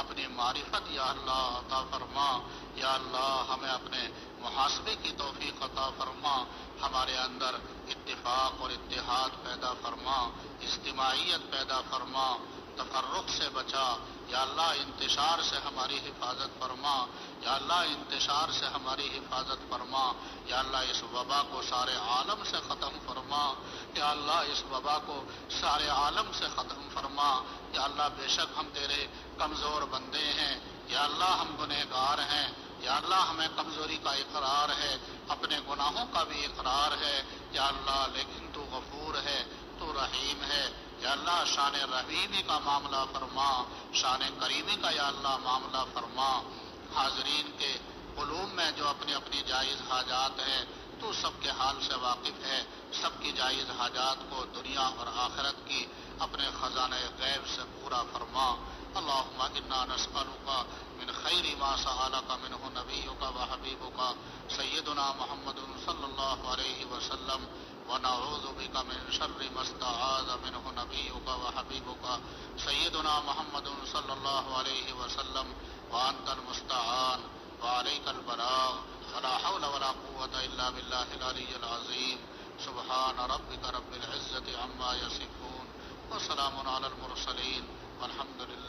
اپنی معرفت یا اللہ عطا فرما، یا اللہ ہمیں اپنے محاسبے کی توفیق عطا فرما، ہمارے اندر اتفاق اور اتحاد پیدا فرما، اجتماعیت پیدا فرما، تفرق سے بچا، یا اللہ انتشار سے ہماری حفاظت فرما، یا اللہ انتشار سے ہماری حفاظت فرما، یا اللہ اس وبا کو سارے عالم سے ختم فرما، یا اللہ اس وبا کو سارے عالم سے ختم فرما، یا اللہ بے شک ہم تیرے کمزور بندے ہیں، یا اللہ ہم گنہگار ہیں، یا اللہ ہمیں کمزوری کا اقرار ہے، اپنے گناہوں کا بھی اقرار ہے، یا اللہ لیکن تو غفور ہے، تو رحیم ہے، یا اللہ شان رحیمی کا معاملہ فرما، شان کریمی کا یا اللہ معاملہ فرما۔ حاضرین کے قلوب میں جو اپنی اپنی جائز حاجات ہیں تو سب کے حال سے واقف ہے، سب کی جائز حاجات کو دنیا اور آخرت کی اپنے خزانہ غیب سے پورا فرما۔ اللہم انا نسألک من خیر ما سألک منہ نبیک و حبیبک سیدنا محمد صلی اللہ علیہ وسلم ونعوذ بک من شر ما استعاذ منہ نبیک و حبیبک سیدنا محمد صلی اللہ علیہ وسلم وانت المستعان وعلیک البلاغ ولا حول ولا قوة الا باللہ العلی العظیم۔ سبحان ربک رب العزة عما یصفون وسلام علی المرسلین والحمد للہ۔